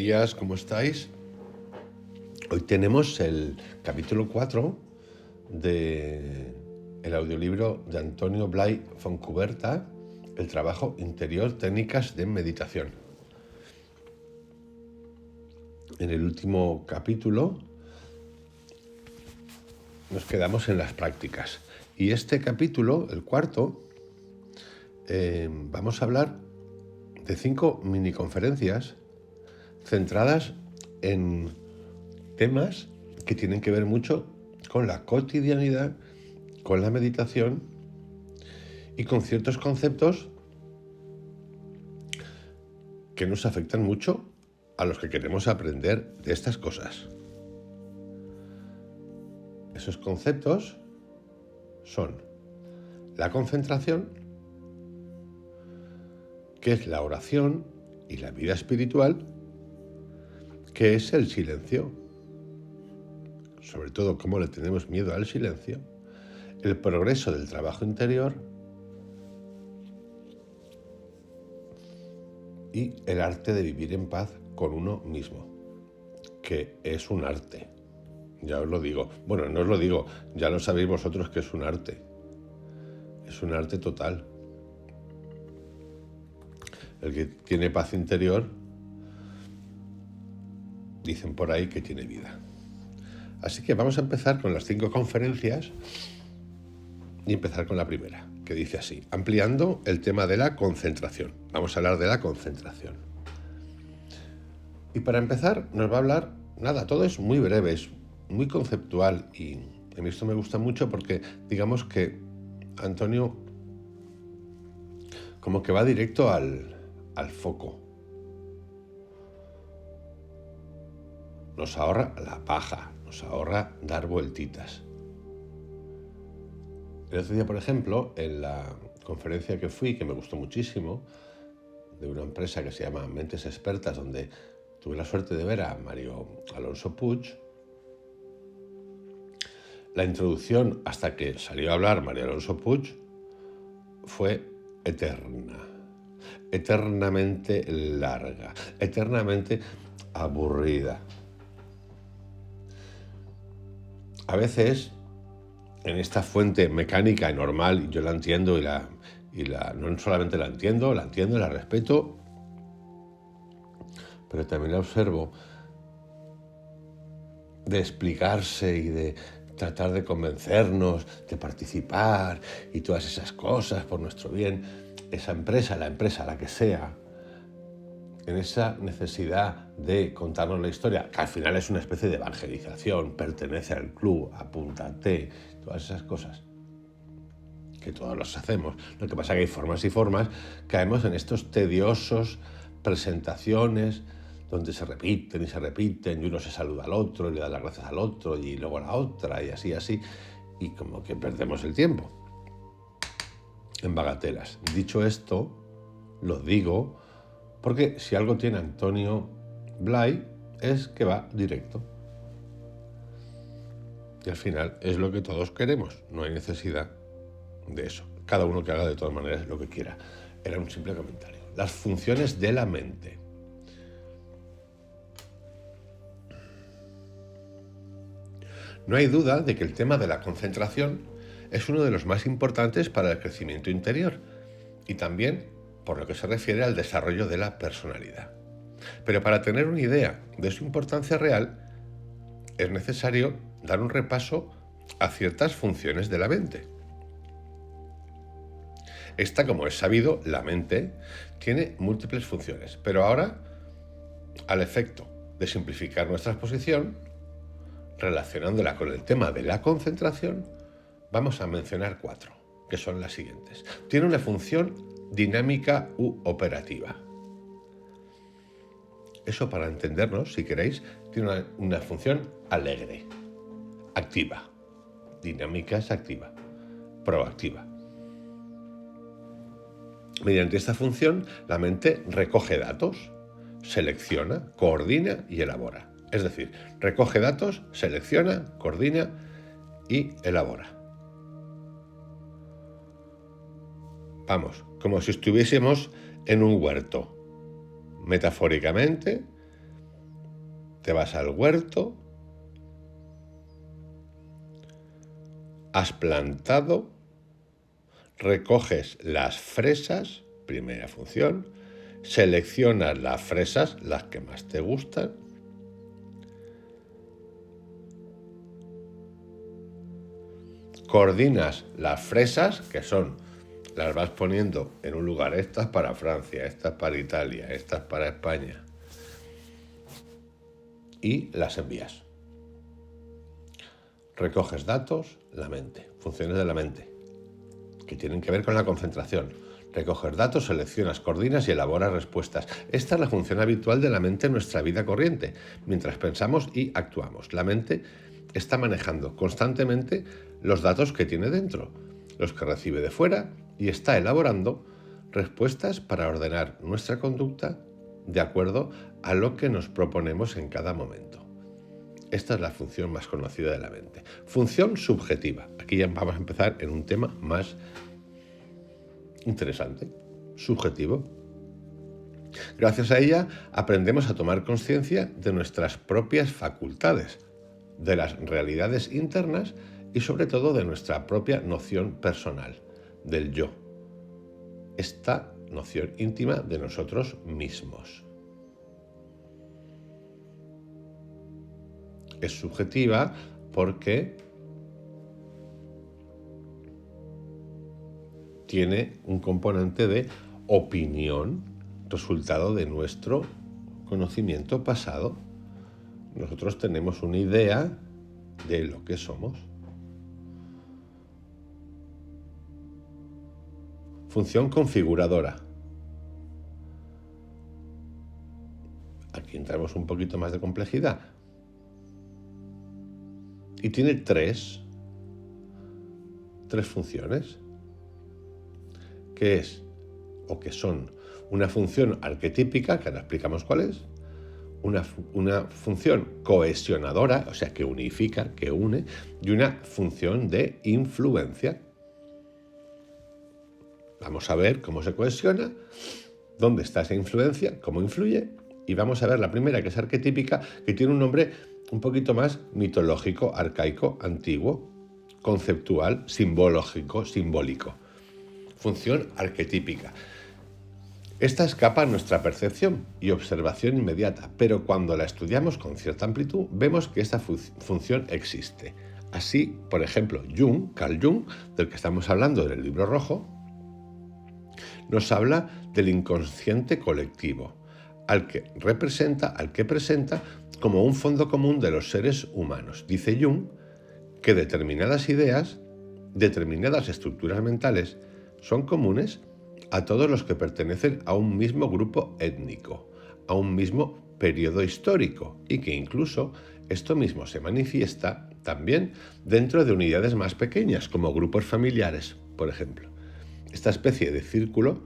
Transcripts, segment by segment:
días, ¿cómo estáis? Hoy tenemos el capítulo 4 del audiolibro de Antonio Blay Fontcuberta, El trabajo interior, técnicas de meditación. En el último capítulo nos quedamos en las prácticas. Y este capítulo, el cuarto, vamos a hablar de 5 miniconferencias centradas en temas que tienen que ver mucho con la cotidianidad, con la meditación y con ciertos conceptos que nos afectan mucho a los que queremos aprender de estas cosas. Esos conceptos son la concentración, que es la oración y la vida espiritual, que es el silencio, sobre todo cómo le tenemos miedo al silencio, el progreso del trabajo interior y el arte de vivir en paz con uno mismo, que es un arte. Ya os lo digo. Bueno, no os lo digo, ya lo sabéis vosotros que es un arte. Es un arte total. El que tiene paz interior, dicen por ahí que tiene vida. Así que vamos a empezar con las 5 conferencias y empezar con la primera, que dice así: ampliando el tema de la concentración. Vamos a hablar de la concentración. Y para empezar nos va a hablar, todo es muy breve, es muy conceptual, y a mí esto me gusta mucho porque digamos que Antonio como que va directo al foco. Nos ahorra la paja, nos ahorra dar vueltitas. El otro día, por ejemplo, en la conferencia que fui, que me gustó muchísimo, de una empresa que se llama Mentes Expertas, donde tuve la suerte de ver a Mario Alonso Puig, la introducción hasta que salió a hablar Mario Alonso Puig fue eterna, eternamente larga, eternamente aburrida. A veces, en esta fuente mecánica y normal, yo la entiendo y no solamente la entiendo, la respeto, pero también la observo, de explicarse y de tratar de convencernos, de participar y todas esas cosas por nuestro bien. Esa empresa, la que sea, en esa necesidad de contarnos la historia, que al final es una especie de evangelización, pertenece al club, apúntate, todas esas cosas que todos los hacemos. Lo que pasa es que hay formas y formas, caemos en estos tediosos presentaciones donde se repiten y uno se saluda al otro y le da las gracias al otro y luego a la otra y así, y como que perdemos el tiempo en bagatelas. Dicho esto, lo digo porque si algo tiene Antonio Blay es que va directo. Y al final es lo que todos queremos, no hay necesidad de eso. Cada uno que haga de todas maneras lo que quiera. Era un simple comentario. Las funciones de la mente. No hay duda de que el tema de la concentración es uno de los más importantes para el crecimiento interior y también por lo que se refiere al desarrollo de la personalidad. Pero para tener una idea de su importancia real, es necesario dar un repaso a ciertas funciones de la mente. Esta, como es sabido, la mente tiene múltiples funciones, pero ahora, al efecto de simplificar nuestra exposición, relacionándola con el tema de la concentración, vamos a mencionar 4, que son las siguientes. Tiene una función dinámica u operativa. Eso, para entendernos, si queréis, tiene una función alegre, activa. Dinámica es activa, proactiva. Mediante esta función, la mente recoge datos, selecciona, coordina y elabora. Es decir, recoge datos, selecciona, coordina y elabora. Vamos, como si estuviésemos en un huerto. Metafóricamente, te vas al huerto, has plantado, recoges las fresas, primera función, seleccionas las fresas, las que más te gustan, coordinas las fresas, que son, las vas poniendo en un lugar, estas para Francia, estas para Italia, estas para España, y las envías. Recoges datos, la mente, funciones de la mente, que tienen que ver con la concentración. Recoges datos, seleccionas, coordinas y elaboras respuestas. Esta es la función habitual de la mente en nuestra vida corriente, mientras pensamos y actuamos. La mente está manejando constantemente los datos que tiene dentro, los que recibe de fuera, y está elaborando respuestas para ordenar nuestra conducta de acuerdo a lo que nos proponemos en cada momento. Esta es la función más conocida de la mente. Función subjetiva. Aquí ya vamos a empezar en un tema más interesante, subjetivo. Gracias a ella aprendemos a tomar conciencia de nuestras propias facultades, de las realidades internas y sobre todo de nuestra propia noción personal, del yo. Esta noción íntima de nosotros mismos. Es subjetiva porque tiene un componente de opinión, resultado de nuestro conocimiento pasado. Nosotros tenemos una idea de lo que somos. Función configuradora. Aquí entramos un poquito más de complejidad. Y tiene tres funciones, que es, o que son, una función arquetípica, que ahora explicamos cuál es, una función cohesionadora, o sea, que unifica, que une, y una función de influencia. Vamos a ver cómo se cohesiona, dónde está esa influencia, cómo influye, y vamos a ver la primera, que es arquetípica, que tiene un nombre un poquito más mitológico, arcaico, antiguo, conceptual, simbólico. Función arquetípica. Esta escapa a nuestra percepción y observación inmediata, pero cuando la estudiamos con cierta amplitud, vemos que esta función existe. Así, por ejemplo, Carl Jung, del que estamos hablando en el libro rojo, nos habla del inconsciente colectivo, al que presenta como un fondo común de los seres humanos. Dice Jung que determinadas ideas, determinadas estructuras mentales, son comunes a todos los que pertenecen a un mismo grupo étnico, a un mismo periodo histórico, y que incluso esto mismo se manifiesta también dentro de unidades más pequeñas, como grupos familiares, por ejemplo. Esta especie de círculo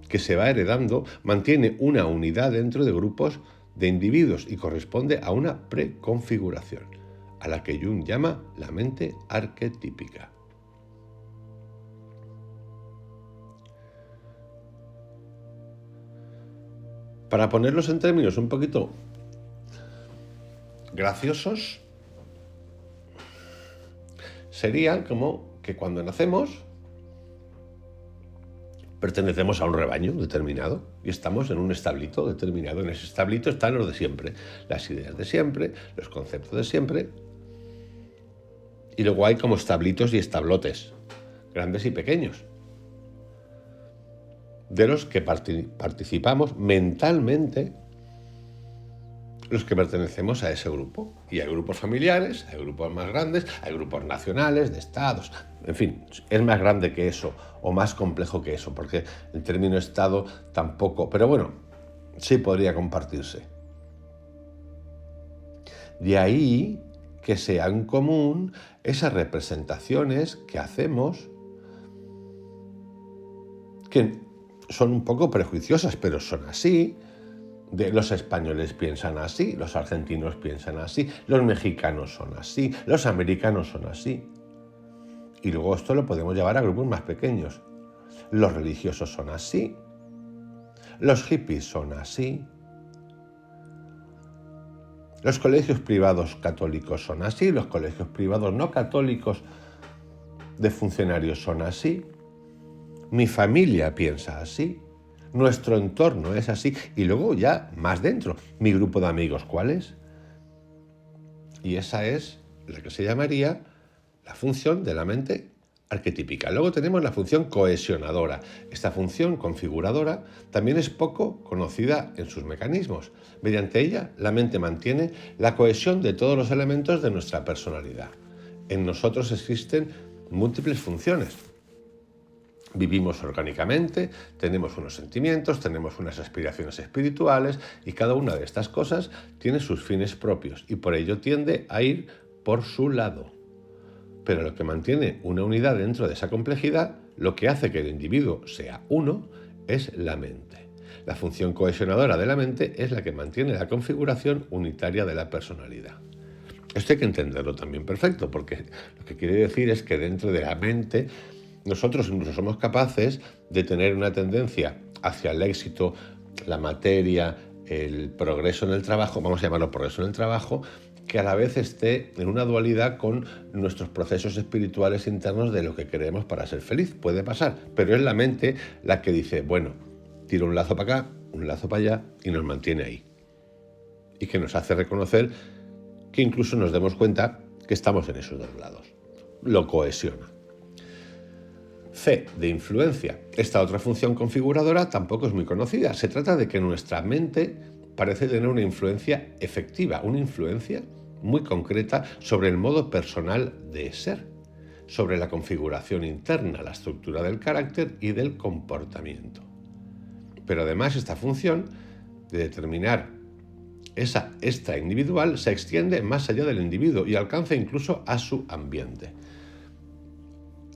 que se va heredando mantiene una unidad dentro de grupos de individuos y corresponde a una preconfiguración, a la que Jung llama la mente arquetípica. Para ponerlos en términos un poquito graciosos, sería como que cuando nacemos pertenecemos a un rebaño determinado y estamos en un establito determinado. En ese establito están los de siempre, las ideas de siempre, los conceptos de siempre. Y luego hay como establitos y establotes, grandes y pequeños, de los que participamos mentalmente los que pertenecemos a ese grupo. Y hay grupos familiares, hay grupos más grandes, hay grupos nacionales, de estados, en fin, es más grande que eso o más complejo que eso, porque el término estado tampoco, pero bueno, sí podría compartirse. De ahí que sean común esas representaciones que hacemos, que son un poco prejuiciosas, pero son así. Los españoles piensan así, los argentinos piensan así, los mexicanos son así, los americanos son así. Y luego esto lo podemos llevar a grupos más pequeños. Los religiosos son así, los hippies son así, Los colegios privados católicos son así, los colegios privados no católicos de funcionarios son así, mi familia piensa así, nuestro entorno es así, y luego ya más dentro, mi grupo de amigos, ¿cuál es? Y esa es la que se llamaría la función de la mente arquetípica. Luego tenemos la función cohesionadora. Esta función configuradora también es poco conocida en sus mecanismos. Mediante ella, la mente mantiene la cohesión de todos los elementos de nuestra personalidad. En nosotros existen múltiples funciones. Vivimos orgánicamente, tenemos unos sentimientos, tenemos unas aspiraciones espirituales y cada una de estas cosas tiene sus fines propios y por ello tiende a ir por su lado. Pero lo que mantiene una unidad dentro de esa complejidad, lo que hace que el individuo sea uno, es la mente. La función cohesionadora de la mente es la que mantiene la configuración unitaria de la personalidad. Esto hay que entenderlo también perfecto, porque lo que quiere decir es que dentro de la mente nosotros incluso somos capaces de tener una tendencia hacia el éxito, la materia, el progreso en el trabajo, vamos a llamarlo progreso en el trabajo, que a la vez esté en una dualidad con nuestros procesos espirituales internos de lo que queremos para ser feliz. Puede pasar, pero es la mente la que dice, bueno, tiro un lazo para acá, un lazo para allá y nos mantiene ahí. Y que nos hace reconocer que incluso nos demos cuenta que estamos en esos dos lados. Lo cohesiona. C, de influencia. Esta otra función configuradora tampoco es muy conocida. Se trata de que nuestra mente parece tener una influencia efectiva, una influencia muy concreta sobre el modo personal de ser, sobre la configuración interna, la estructura del carácter y del comportamiento. Pero además esta función de determinar esa extraindividual se extiende más allá del individuo y alcanza incluso a su ambiente.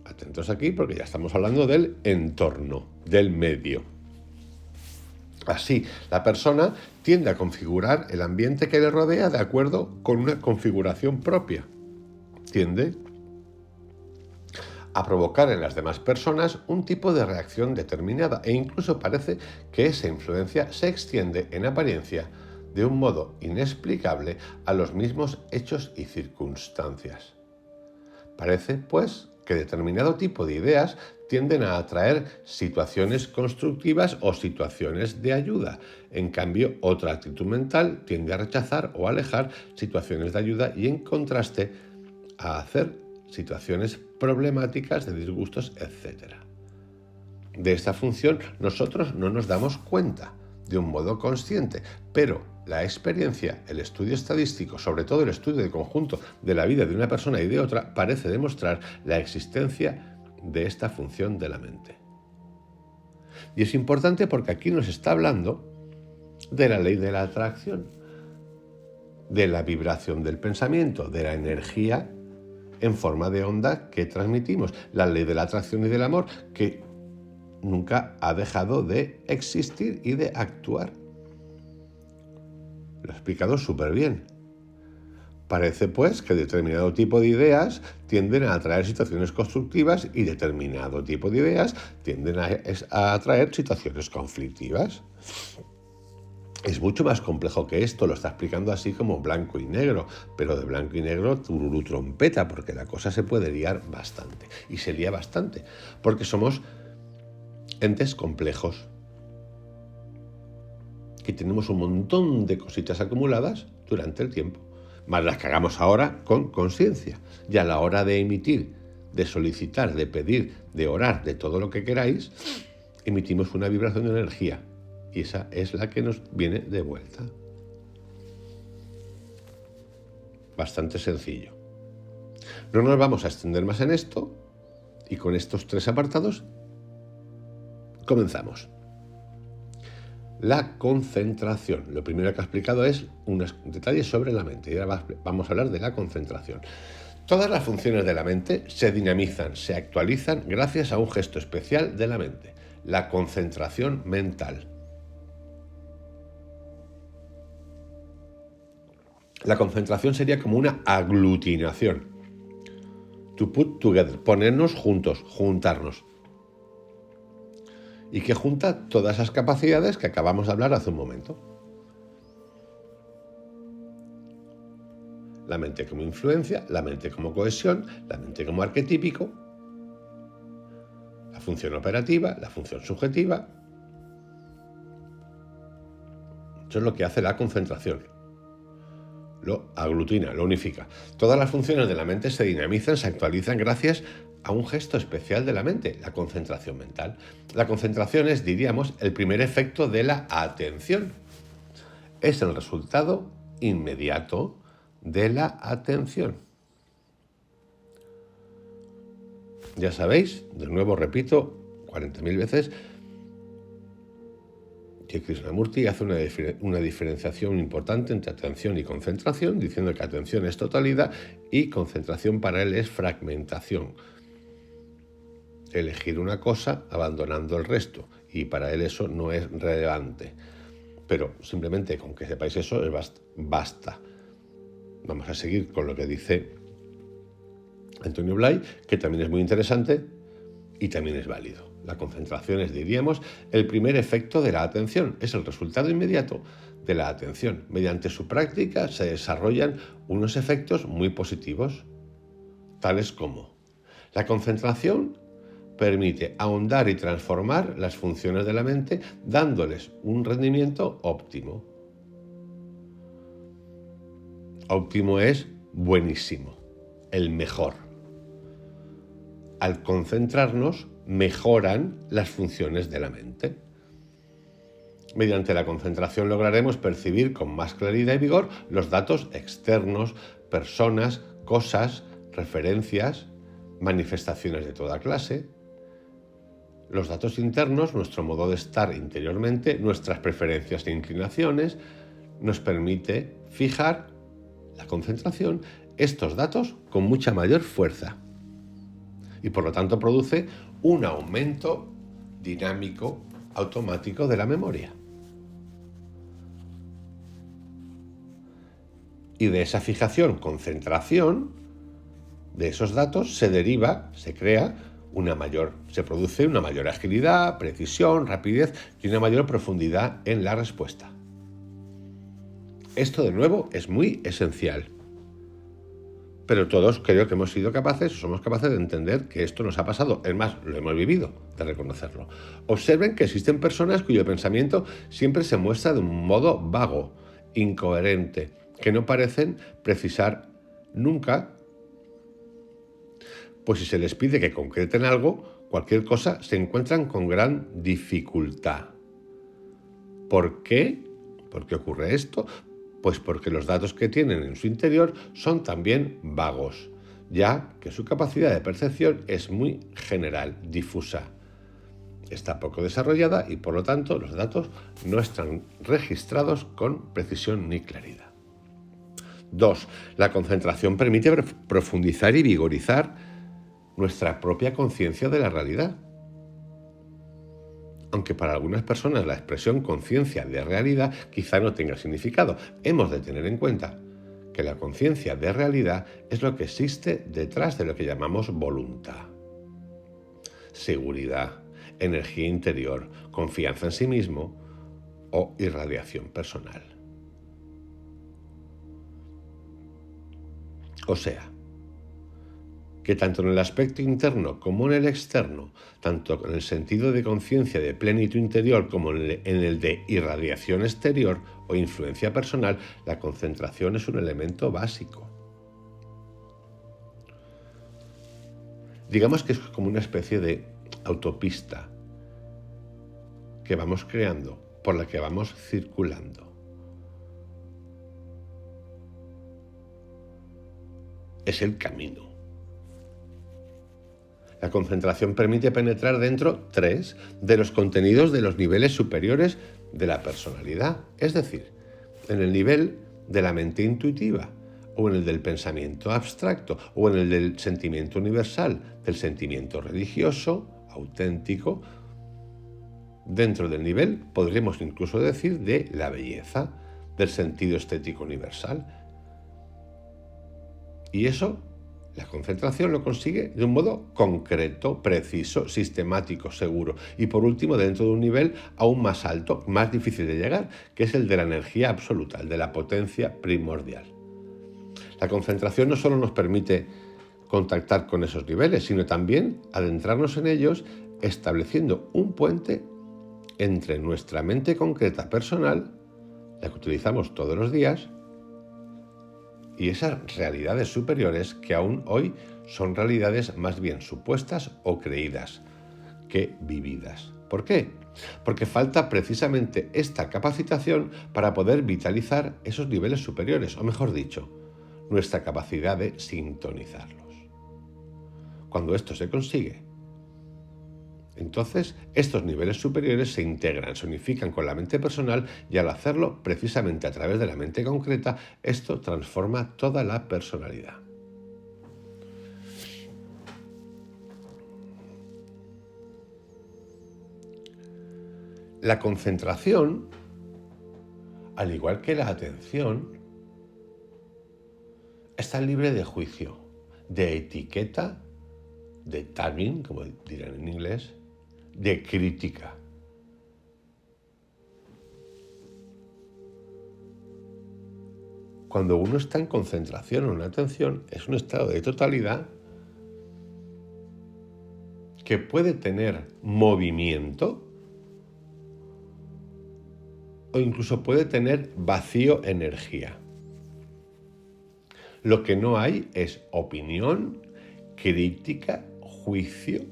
Atentos aquí porque ya estamos hablando del entorno, del medio. Así, la persona tiende a configurar el ambiente que le rodea de acuerdo con una configuración propia. Tiende a provocar en las demás personas un tipo de reacción determinada e incluso parece que esa influencia se extiende en apariencia de un modo inexplicable a los mismos hechos y circunstancias. Parece, pues, que determinado tipo de ideas tienden a atraer situaciones constructivas o situaciones de ayuda. En cambio, otra actitud mental tiende a rechazar o alejar situaciones de ayuda y, en contraste, a hacer situaciones problemáticas de disgustos, etc. De esta función nosotros no nos damos cuenta de un modo consciente, pero la experiencia, el estudio estadístico, sobre todo el estudio de conjunto de la vida de una persona y de otra, parece demostrar la existencia de esta función de la mente. Y es importante porque aquí nos está hablando de la ley de la atracción, de la vibración del pensamiento, de la energía en forma de onda que transmitimos, la ley de la atracción y del amor que nunca ha dejado de existir y de actuar. Lo he explicado súper bien. Parece, pues, que determinado tipo de ideas tienden a atraer situaciones constructivas y determinado tipo de ideas tienden a atraer situaciones conflictivas. Es mucho más complejo que esto, lo está explicando así como blanco y negro, pero de blanco y negro tururú trompeta, porque la cosa se puede liar bastante, y se lía bastante, porque somos entes complejos, que tenemos un montón de cositas acumuladas durante el tiempo, más las que hagamos ahora con conciencia. Y a la hora de emitir, de solicitar, de pedir, de orar, de todo lo que queráis, emitimos una vibración de energía y esa es la que nos viene de vuelta. Bastante sencillo. No nos vamos a extender más en esto y con estos 3 apartados comenzamos. La concentración. Lo primero que ha explicado es unos detalles sobre la mente y ahora vamos a hablar de la concentración. Todas las funciones de la mente se dinamizan, se actualizan gracias a un gesto especial de la mente, la concentración mental. La concentración sería como una aglutinación. To put together, ponernos juntos, juntarnos. Y que junta todas esas capacidades que acabamos de hablar hace un momento. La mente como influencia, la mente como cohesión, la mente como arquetípico, la función operativa, la función subjetiva. Eso es lo que hace la concentración. Lo aglutina, lo unifica. Todas las funciones de la mente se dinamizan, se actualizan gracias a un gesto especial de la mente, la concentración mental. La concentración es, diríamos, el primer efecto de la atención. Es el resultado inmediato de la atención. Ya sabéis, de nuevo repito 40.000 veces, que Krishnamurti hace una diferenciación importante entre atención y concentración, diciendo que atención es totalidad y concentración para él es fragmentación. Elegir una cosa abandonando el resto, y para él eso no es relevante. Pero simplemente con que sepáis eso basta. Vamos a seguir con lo que dice Antonio Blay, que también es muy interesante y también es válido. La concentración es, diríamos, el primer efecto de la atención, es el resultado inmediato de la atención. Mediante su práctica se desarrollan unos efectos muy positivos, tales como la concentración permite ahondar y transformar las funciones de la mente, dándoles un rendimiento óptimo. Óptimo es buenísimo, el mejor. Al concentrarnos, mejoran las funciones de la mente. Mediante la concentración lograremos percibir con más claridad y vigor los datos externos, personas, cosas, referencias, manifestaciones de toda clase. Los datos internos, nuestro modo de estar interiormente, nuestras preferencias e inclinaciones, nos permite fijar la concentración, estos datos con mucha mayor fuerza. Y por lo tanto produce un aumento dinámico automático de la memoria. Y de esa fijación, concentración de esos datos se produce una mayor agilidad, precisión, rapidez y una mayor profundidad en la respuesta. Esto de nuevo es muy esencial. Pero todos creo que somos capaces de entender que esto nos ha pasado. Es más, lo hemos vivido, de reconocerlo. Observen que existen personas cuyo pensamiento siempre se muestra de un modo vago, incoherente, que no parecen precisar nunca, pues si se les pide que concreten algo, cualquier cosa, se encuentran con gran dificultad. ¿Por qué? ¿Por qué ocurre esto? Pues porque los datos que tienen en su interior son también vagos, ya que su capacidad de percepción es muy general, difusa. Está poco desarrollada y por lo tanto los datos no están registrados con precisión ni claridad. 2. La concentración permite profundizar y vigorizar nuestra propia conciencia de la realidad. Aunque para algunas personas la expresión conciencia de realidad quizá no tenga significado, hemos de tener en cuenta que la conciencia de realidad es lo que existe detrás de lo que llamamos voluntad, seguridad, energía interior, confianza en sí mismo o irradiación personal. O sea, que tanto en el aspecto interno como en el externo, tanto en el sentido de conciencia de plenitud interior como en el de irradiación exterior o influencia personal, la concentración es un elemento básico. Digamos que es como una especie de autopista que vamos creando, por la que vamos circulando. Es el camino. La concentración permite penetrar dentro 3 de los contenidos de los niveles superiores de la personalidad, es decir, en el nivel de la mente intuitiva, o en el del pensamiento abstracto, o en el del sentimiento universal, del sentimiento religioso, auténtico. Dentro del nivel, podríamos incluso decir, de la belleza, del sentido estético universal. Y eso, la concentración lo consigue de un modo concreto, preciso, sistemático, seguro. Y por último, dentro de un nivel aún más alto, más difícil de llegar, que es el de la energía absoluta, el de la potencia primordial. La concentración no solo nos permite contactar con esos niveles, sino también adentrarnos en ellos, estableciendo un puente entre nuestra mente concreta personal, la que utilizamos todos los días, y esas realidades superiores que aún hoy son realidades más bien supuestas o creídas que vividas. ¿Por qué? Porque falta precisamente esta capacitación para poder vitalizar esos niveles superiores, o mejor dicho, nuestra capacidad de sintonizarlos. Cuando esto se consigue, entonces estos niveles superiores se integran, se unifican con la mente personal y al hacerlo precisamente a través de la mente concreta, esto transforma toda la personalidad. La concentración, al igual que la atención, está libre de juicio, de etiqueta, de tagging, como dirán en inglés, de crítica. Cuando uno está en concentración o en atención, es un estado de totalidad que puede tener movimiento o incluso puede tener vacío energía. Lo que no hay es opinión, crítica, juicio,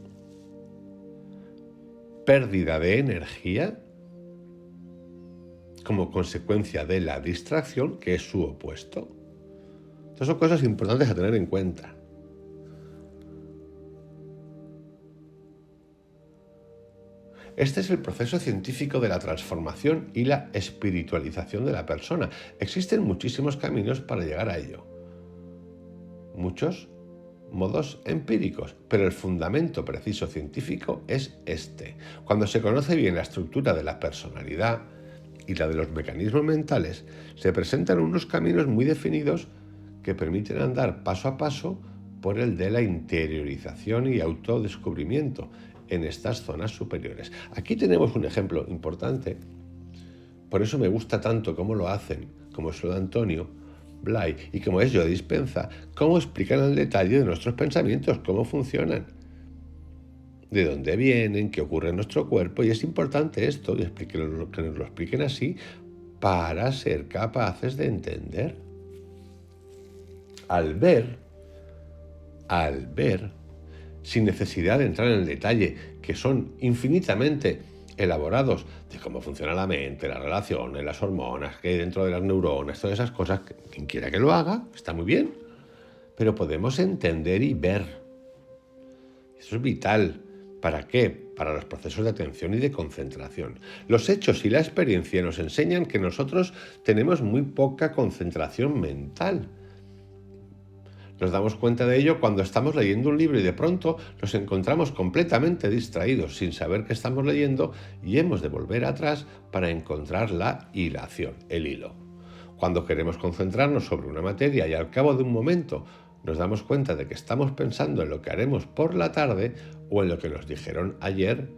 pérdida de energía como consecuencia de la distracción, que es su opuesto. Estas son cosas importantes a tener en cuenta. Este es el proceso científico de la transformación y la espiritualización de la persona. Existen muchísimos caminos para llegar a ello. Muchos modos empíricos, pero el fundamento preciso científico es este. Cuando se conoce bien la estructura de la personalidad y la de los mecanismos mentales, se presentan unos caminos muy definidos que permiten andar paso a paso por el de la interiorización y autodescubrimiento en estas zonas superiores. Aquí tenemos un ejemplo importante, por eso me gusta tanto cómo lo hacen, como es lo de Antonio Blay y como es Joe Dispenza, cómo explican el detalle de nuestros pensamientos, cómo funcionan, de dónde vienen, qué ocurre en nuestro cuerpo, y es importante esto, y que nos lo expliquen así, para ser capaces de entender. Al ver, sin necesidad de entrar en el detalle, que son infinitamente elaborados de cómo funciona la mente, las relaciones, las hormonas que hay dentro de las neuronas, todas esas cosas, quien quiera que lo haga, está muy bien, pero podemos entender y ver. Eso es vital. ¿Para qué? Para los procesos de atención y de concentración. Los hechos y la experiencia nos enseñan que nosotros tenemos muy poca concentración mental. Nos damos cuenta de ello cuando estamos leyendo un libro y de pronto nos encontramos completamente distraídos sin saber qué estamos leyendo y hemos de volver atrás para encontrar la hilación, el hilo. Cuando queremos concentrarnos sobre una materia y al cabo de un momento nos damos cuenta de que estamos pensando en lo que haremos por la tarde o en lo que nos dijeron ayer,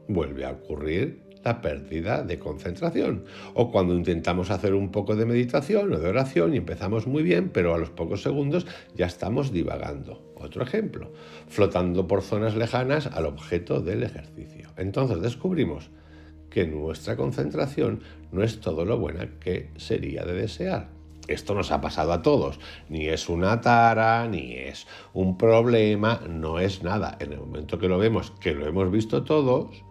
vuelve a ocurrir la pérdida de concentración. O cuando intentamos hacer un poco de meditación o de oración y empezamos muy bien, pero a los pocos segundos ya estamos divagando. Otro ejemplo, flotando por zonas lejanas al objeto del ejercicio. Entonces descubrimos que nuestra concentración no es todo lo buena que sería de desear. Esto nos ha pasado a todos, ni es una tara, ni es un problema, no es nada. En el momento que lo vemos, que lo hemos visto todos,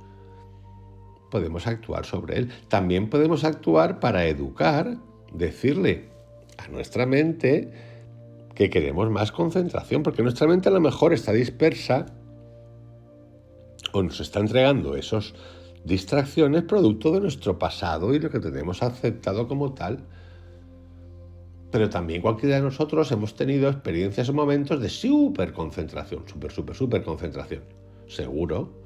podemos actuar sobre él. También podemos actuar para educar, decirle a nuestra mente que queremos más concentración, porque nuestra mente a lo mejor está dispersa o nos está entregando esas distracciones producto de nuestro pasado y lo que tenemos aceptado como tal. Pero también cualquiera de nosotros hemos tenido experiencias o momentos de súper concentración, súper concentración, seguro.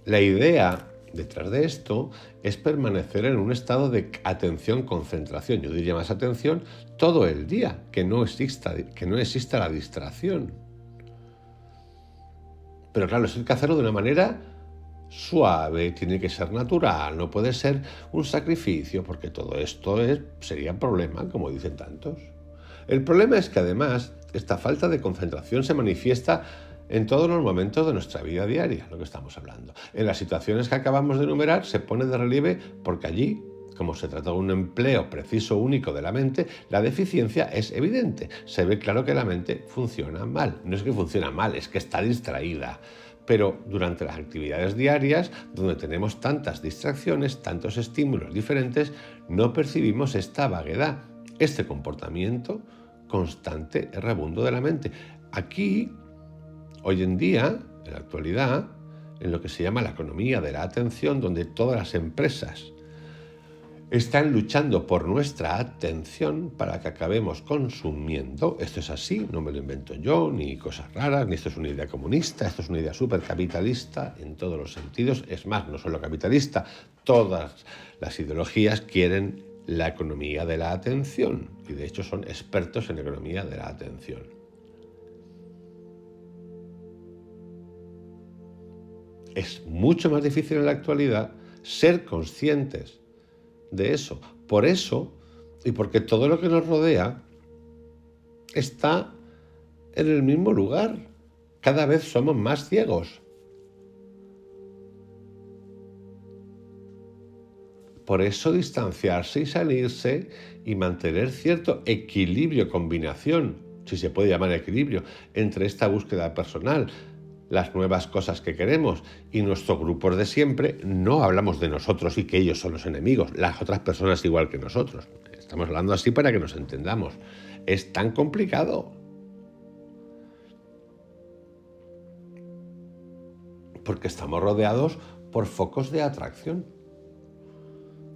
La idea detrás de esto es permanecer en un estado de atención, concentración, yo diría más atención, todo el día, que no exista la distracción. Pero claro, eso hay que hacerlo de una manera suave, tiene que ser natural, no puede ser un sacrificio, porque todo esto sería un problema, como dicen tantos. El problema es que además esta falta de concentración se manifiesta en todos los momentos de nuestra vida diaria, lo que estamos hablando. En las situaciones que acabamos de enumerar se pone de relieve porque allí, como se trata de un empleo preciso único de la mente, la deficiencia es evidente. Se ve claro que la mente funciona mal. No es que funciona mal, es que está distraída. Pero durante las actividades diarias, donde tenemos tantas distracciones, tantos estímulos diferentes, no percibimos esta vaguedad, este comportamiento constante, errabundo de la mente. Aquí, hoy en día, en la actualidad, en lo que se llama la economía de la atención, donde todas las empresas están luchando por nuestra atención para que acabemos consumiendo. Esto es así, no me lo invento yo, ni cosas raras, ni esto es una idea comunista, esto es una idea supercapitalista en todos los sentidos. Es más, no solo capitalista, todas las ideologías quieren la economía de la atención y de hecho son expertos en economía de la atención. Es mucho más difícil en la actualidad ser conscientes de eso. Por eso, y porque todo lo que nos rodea está en el mismo lugar. Cada vez somos más ciegos. Por eso distanciarse y salirse y mantener cierto equilibrio, combinación, si se puede llamar equilibrio, entre esta búsqueda personal, las nuevas cosas que queremos y nuestros grupos de siempre. No hablamos de nosotros y que ellos son los enemigos, las otras personas igual que nosotros. Estamos hablando así para que nos entendamos. Es tan complicado. Porque estamos rodeados por focos de atracción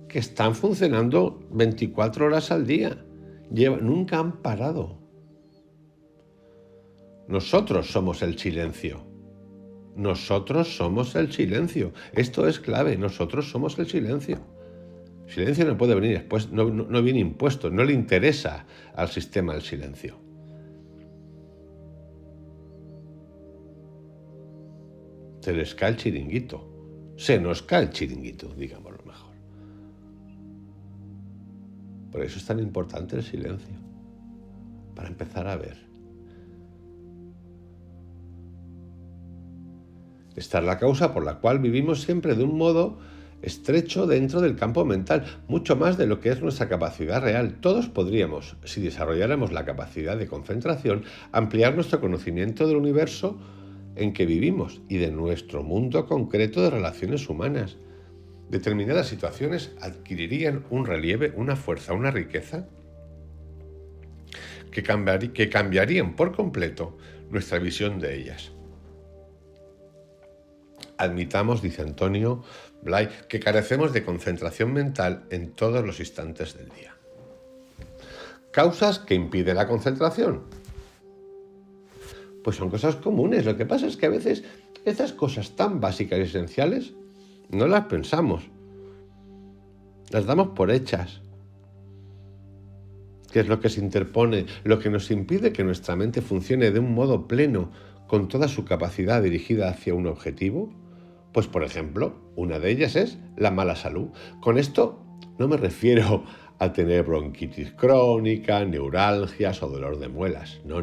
que están funcionando 24 horas al día. Nunca han parado. Nosotros somos el silencio. Nosotros somos el silencio. Esto es clave. Nosotros somos el silencio. El silencio no puede venir después, no viene impuesto, no le interesa al sistema el silencio. Se les cae el chiringuito. Se nos cae el chiringuito, digámoslo mejor. Por eso es tan importante el silencio. Para empezar a ver. Esta es la causa por la cual vivimos siempre de un modo estrecho dentro del campo mental, mucho más de lo que es nuestra capacidad real. Todos podríamos, si desarrolláramos la capacidad de concentración, ampliar nuestro conocimiento del universo en que vivimos y de nuestro mundo concreto de relaciones humanas. Determinadas situaciones adquirirían un relieve, una fuerza, una riqueza que cambiarían por completo nuestra visión de ellas. Admitamos, dice Antonio Blay, que carecemos de concentración mental en todos los instantes del día. ¿Causas que impiden la concentración? Pues son cosas comunes. Lo que pasa es que a veces estas cosas tan básicas y esenciales no las pensamos. Las damos por hechas. ¿Qué es lo que se interpone? Lo que nos impide que nuestra mente funcione de un modo pleno, con toda su capacidad dirigida hacia un objetivo. Pues, por ejemplo, una de ellas es la mala salud. Con esto no me refiero a tener bronquitis crónica, neuralgias o dolor de muelas. No.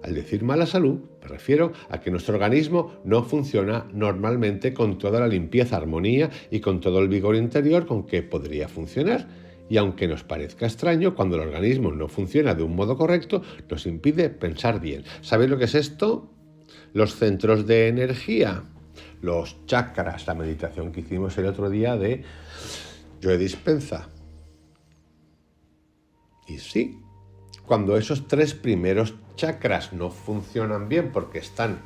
Al decir mala salud, me refiero a que nuestro organismo no funciona normalmente con toda la limpieza, armonía y con todo el vigor interior con que podría funcionar. Y aunque nos parezca extraño, cuando el organismo no funciona de un modo correcto, nos impide pensar bien. ¿Sabéis lo que es esto? Los centros de energía. Los chakras, la meditación que hicimos el otro día de Joe Dispenza. Y sí, cuando esos 3 primeros chakras no funcionan bien porque están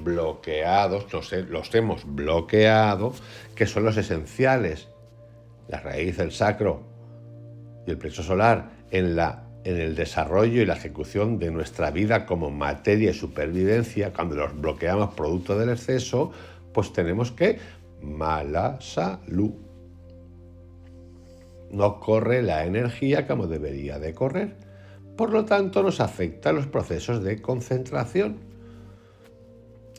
bloqueados, los hemos bloqueado, que son los esenciales, la raíz, el sacro y el plexo solar, en el desarrollo y la ejecución de nuestra vida como materia y supervivencia, cuando los bloqueamos producto del exceso, pues tenemos que mala salud. No corre la energía como debería de correr. Por lo tanto, nos afecta los procesos de concentración.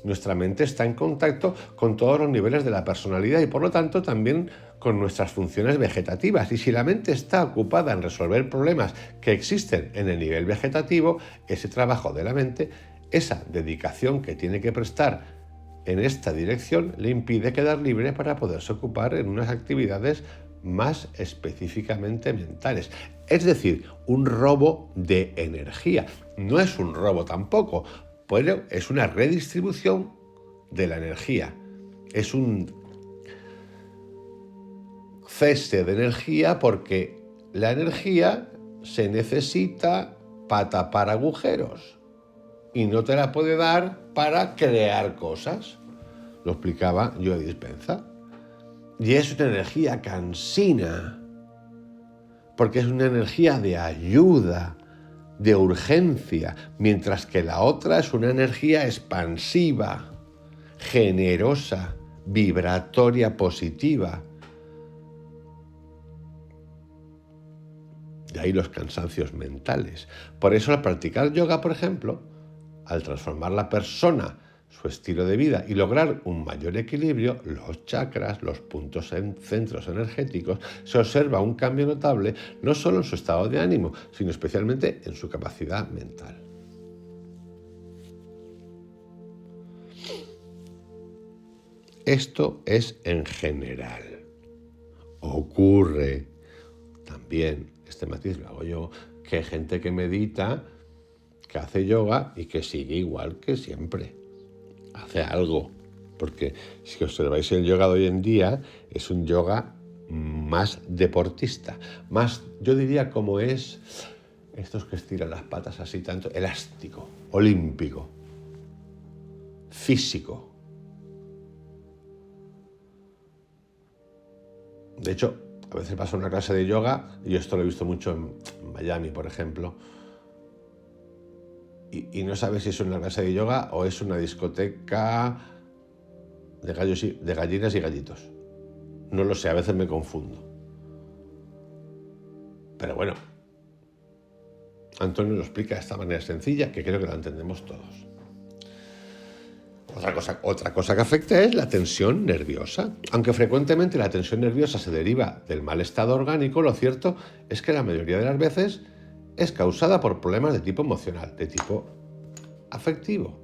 Nuestra mente está en contacto con todos los niveles de la personalidad y por lo tanto también con nuestras funciones vegetativas. Y si la mente está ocupada en resolver problemas que existen en el nivel vegetativo, ese trabajo de la mente, esa dedicación que tiene que prestar en esta dirección, le impide quedar libre para poderse ocupar en unas actividades más específicamente mentales. Es decir, un robo de energía. No es un robo tampoco, pero es una redistribución de la energía. Es un cese de energía porque la energía se necesita para tapar agujeros y no te la puede dar para crear cosas. Lo explicaba Joe Dispenza. Y es una energía cansina, porque es una energía de ayuda, de urgencia, mientras que la otra es una energía expansiva, generosa, vibratoria, positiva. De ahí los cansancios mentales. Por eso al practicar yoga, por ejemplo, al transformar la persona, su estilo de vida y lograr un mayor equilibrio, los chakras, los puntos en centros energéticos, se observa un cambio notable no solo en su estado de ánimo, sino especialmente en su capacidad mental. Esto es en general. Ocurre también, este matiz lo hago yo, que hay gente que medita, que hace yoga y que sigue igual que siempre. Hace algo, porque si observáis el yoga de hoy en día, es un yoga más deportista, más, yo diría como es estos que estiran las patas así tanto, elástico, olímpico, físico. De hecho, a veces paso una clase de yoga, y esto lo he visto mucho en Miami, por ejemplo, y no sabes si es una clase de yoga o es una discoteca de gallinas y gallitos. No lo sé, a veces me confundo. Pero bueno, Antonio lo explica de esta manera sencilla que creo que la entendemos todos. Otra cosa que afecta es la tensión nerviosa. Aunque frecuentemente la tensión nerviosa se deriva del mal estado orgánico, lo cierto es que la mayoría de las veces es causada por problemas de tipo emocional, de tipo afectivo.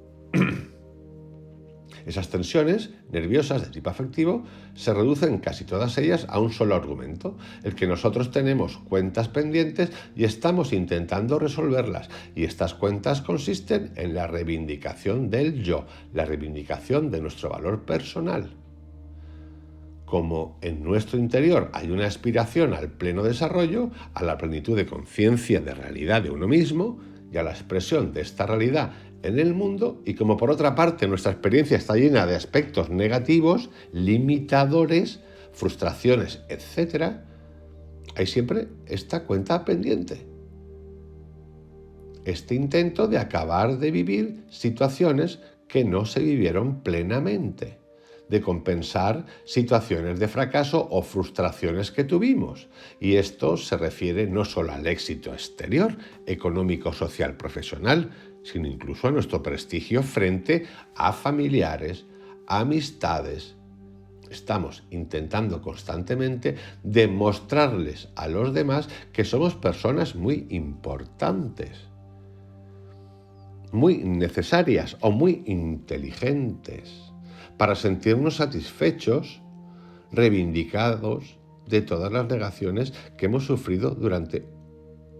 Esas tensiones nerviosas de tipo afectivo se reducen casi todas ellas a un solo argumento, el que nosotros tenemos cuentas pendientes y estamos intentando resolverlas. Y estas cuentas consisten en la reivindicación del yo, la reivindicación de nuestro valor personal. Como en nuestro interior hay una aspiración al pleno desarrollo, a la plenitud de conciencia de realidad de uno mismo y a la expresión de esta realidad en el mundo, y como por otra parte nuestra experiencia está llena de aspectos negativos, limitadores, frustraciones, etc., hay siempre esta cuenta pendiente. Este intento de acabar de vivir situaciones que no se vivieron plenamente, de compensar situaciones de fracaso o frustraciones que tuvimos. Y esto se refiere no solo al éxito exterior, económico, social, profesional, sino incluso a nuestro prestigio frente a familiares, a amistades. Estamos intentando constantemente demostrarles a los demás que somos personas muy importantes, muy necesarias o muy inteligentes, para sentirnos satisfechos, reivindicados de todas las negaciones que hemos sufrido durante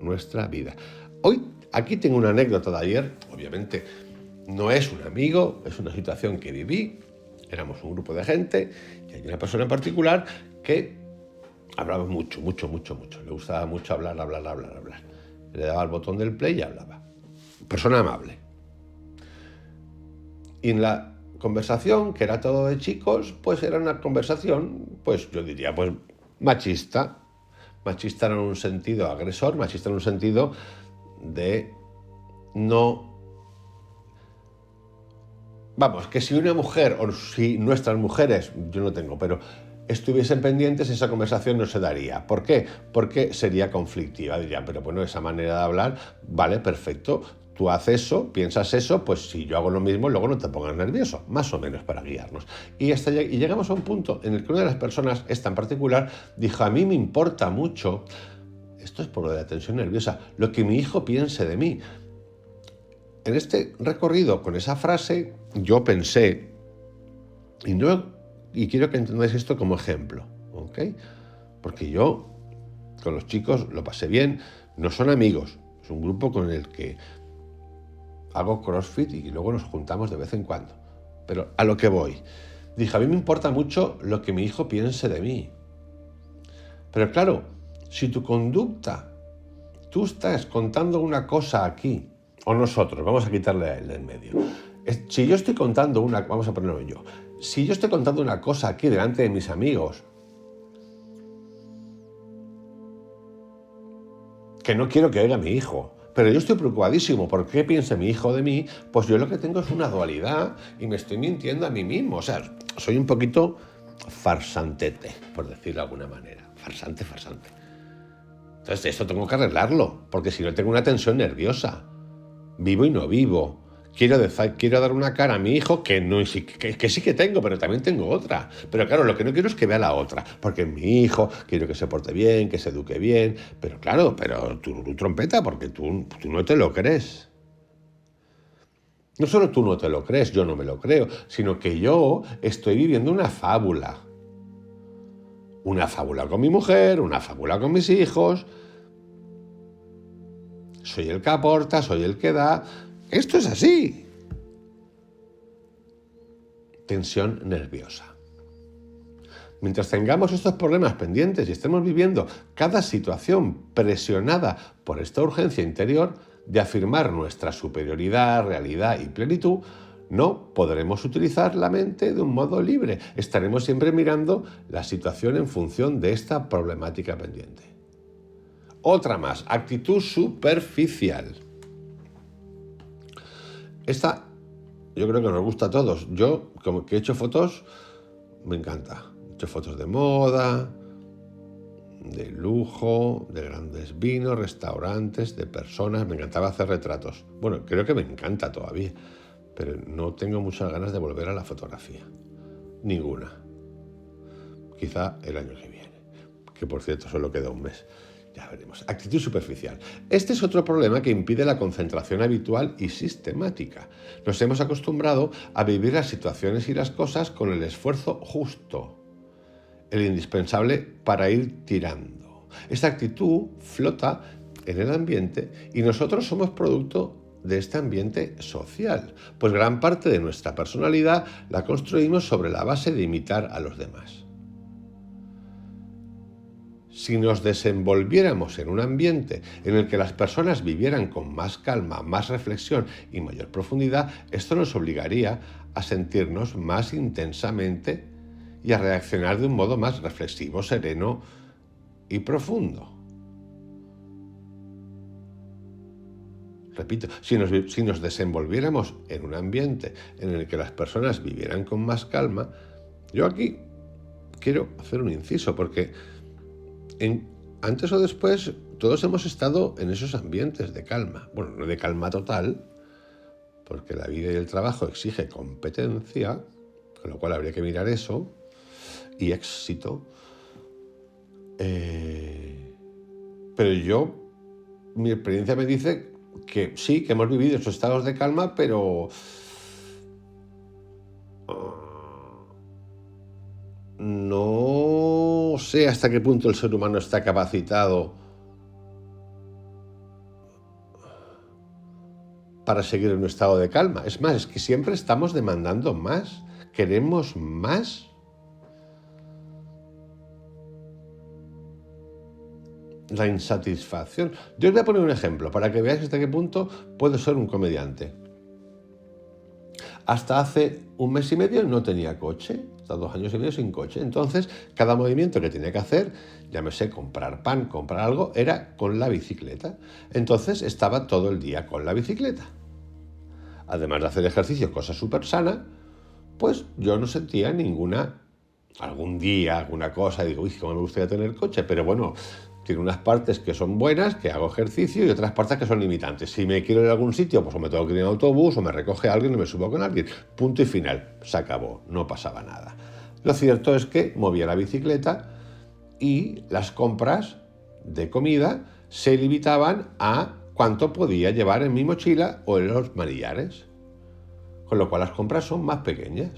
nuestra vida. Hoy, aquí tengo una anécdota de ayer, obviamente no es un amigo, es una situación que viví. Éramos un grupo de gente y hay una persona en particular que hablaba mucho. Le gustaba mucho hablar. Le daba el botón del play y hablaba. Persona amable. Y en la conversación, que era todo de chicos, pues era una conversación, pues yo diría, pues machista. Machista no en un sentido agresor, machista en un sentido de no... Vamos, que si una mujer o si nuestras mujeres, yo no tengo, pero estuviesen pendientes, esa conversación no se daría. ¿Por qué? Porque sería conflictiva. Dirían, pero bueno, esa manera de hablar, vale, perfecto. tú haces eso, piensas eso, pues si yo hago lo mismo, luego no te pongas nervioso, más o menos para guiarnos. Y llegamos a un punto en el que una de las personas, esta en particular, dijo, a mí me importa mucho, esto es por lo de la tensión nerviosa, lo que mi hijo piense de mí. En este recorrido con esa frase, yo pensé, y quiero que entendáis esto como ejemplo, ¿ok? Porque yo con los chicos lo pasé bien, no son amigos, es un grupo con el que hago CrossFit y luego nos juntamos de vez en cuando. Pero a lo que voy, dije, a mí me importa mucho lo que mi hijo piense de mí. Pero claro, si tu conducta, tú estás contando una cosa aquí, o nosotros, vamos a quitarle a él en medio. Si yo estoy contando vamos a ponerlo yo, si yo estoy contando una cosa aquí delante de mis amigos, que no quiero que oiga mi hijo, pero yo estoy preocupadísimo por qué piensa mi hijo de mí, pues yo lo que tengo es una dualidad y me estoy mintiendo a mí mismo. O sea, soy un poquito farsantete, por decirlo de alguna manera. Farsante. Entonces esto tengo que arreglarlo, porque si no tengo una tensión nerviosa. Vivo y no vivo. Quiero dar una cara a mi hijo que sí que tengo, pero también tengo otra. Pero claro, lo que no quiero es que vea la otra, porque mi hijo quiero que se porte bien, que se eduque bien. Pero claro, tú trompeta, porque tú no te lo crees. No solo tú no te lo crees, yo no me lo creo, sino que yo estoy viviendo una fábula. Una fábula con mi mujer, una fábula con mis hijos. Soy el que aporta, soy el que da. Esto es así. Tensión nerviosa. Mientras tengamos estos problemas pendientes y estemos viviendo cada situación presionada por esta urgencia interior de afirmar nuestra superioridad, realidad y plenitud, no podremos utilizar la mente de un modo libre. Estaremos siempre mirando la situación en función de esta problemática pendiente. Otra más, actitud superficial. Esta yo creo que nos gusta a todos. Yo, como que he hecho fotos, me encanta. He hecho fotos de moda, de lujo, de grandes vinos, restaurantes, de personas. Me encantaba hacer retratos. Bueno, creo que me encanta todavía, pero no tengo muchas ganas de volver a la fotografía. Ninguna. Quizá el año que viene, que por cierto solo queda un mes. Ya veremos. Actitud superficial. Este es otro problema que impide la concentración habitual y sistemática. Nos hemos acostumbrado a vivir las situaciones y las cosas con el esfuerzo justo, el indispensable para ir tirando. Esta actitud flota en el ambiente y nosotros somos producto de este ambiente social, pues gran parte de nuestra personalidad la construimos sobre la base de imitar a los demás. Si nos desenvolviéramos en un ambiente en el que las personas vivieran con más calma, más reflexión y mayor profundidad, esto nos obligaría a sentirnos más intensamente y a reaccionar de un modo más reflexivo, sereno y profundo. Repito, si nos desenvolviéramos en un ambiente en el que las personas vivieran con más calma, yo aquí quiero hacer un inciso, porque antes o después todos hemos estado en esos ambientes de calma. Bueno, no de calma total, porque la vida y el trabajo exige competencia, con lo cual habría que mirar eso, y éxito. Pero mi experiencia me dice que sí, que hemos vivido esos estados de calma, pero no sé hasta qué punto el ser humano está capacitado para seguir en un estado de calma. Es más, es que siempre estamos demandando más, queremos más. La insatisfacción. Yo os voy a poner un ejemplo para que veáis hasta qué punto puedo ser un comediante. Hasta hace un mes y medio no tenía coche, hasta 2 años y medio sin coche. Entonces, cada movimiento que tenía que hacer, llámese comprar pan, comprar algo, era con la bicicleta. Entonces, estaba todo el día con la bicicleta. Además de hacer ejercicio, cosa súper sana, pues yo no sentía algún día, alguna cosa, digo, uy, cómo me gustaría tener coche, pero bueno, Tiene unas partes que son buenas, que hago ejercicio, y otras partes que son limitantes. Si me quiero ir a algún sitio, pues o me tengo que ir en autobús, o me recoge alguien, o me subo con alguien. Punto y final. Se acabó. No pasaba nada. Lo cierto es que movía la bicicleta y las compras de comida se limitaban a cuánto podía llevar en mi mochila o en los manillares. Con lo cual las compras son más pequeñas.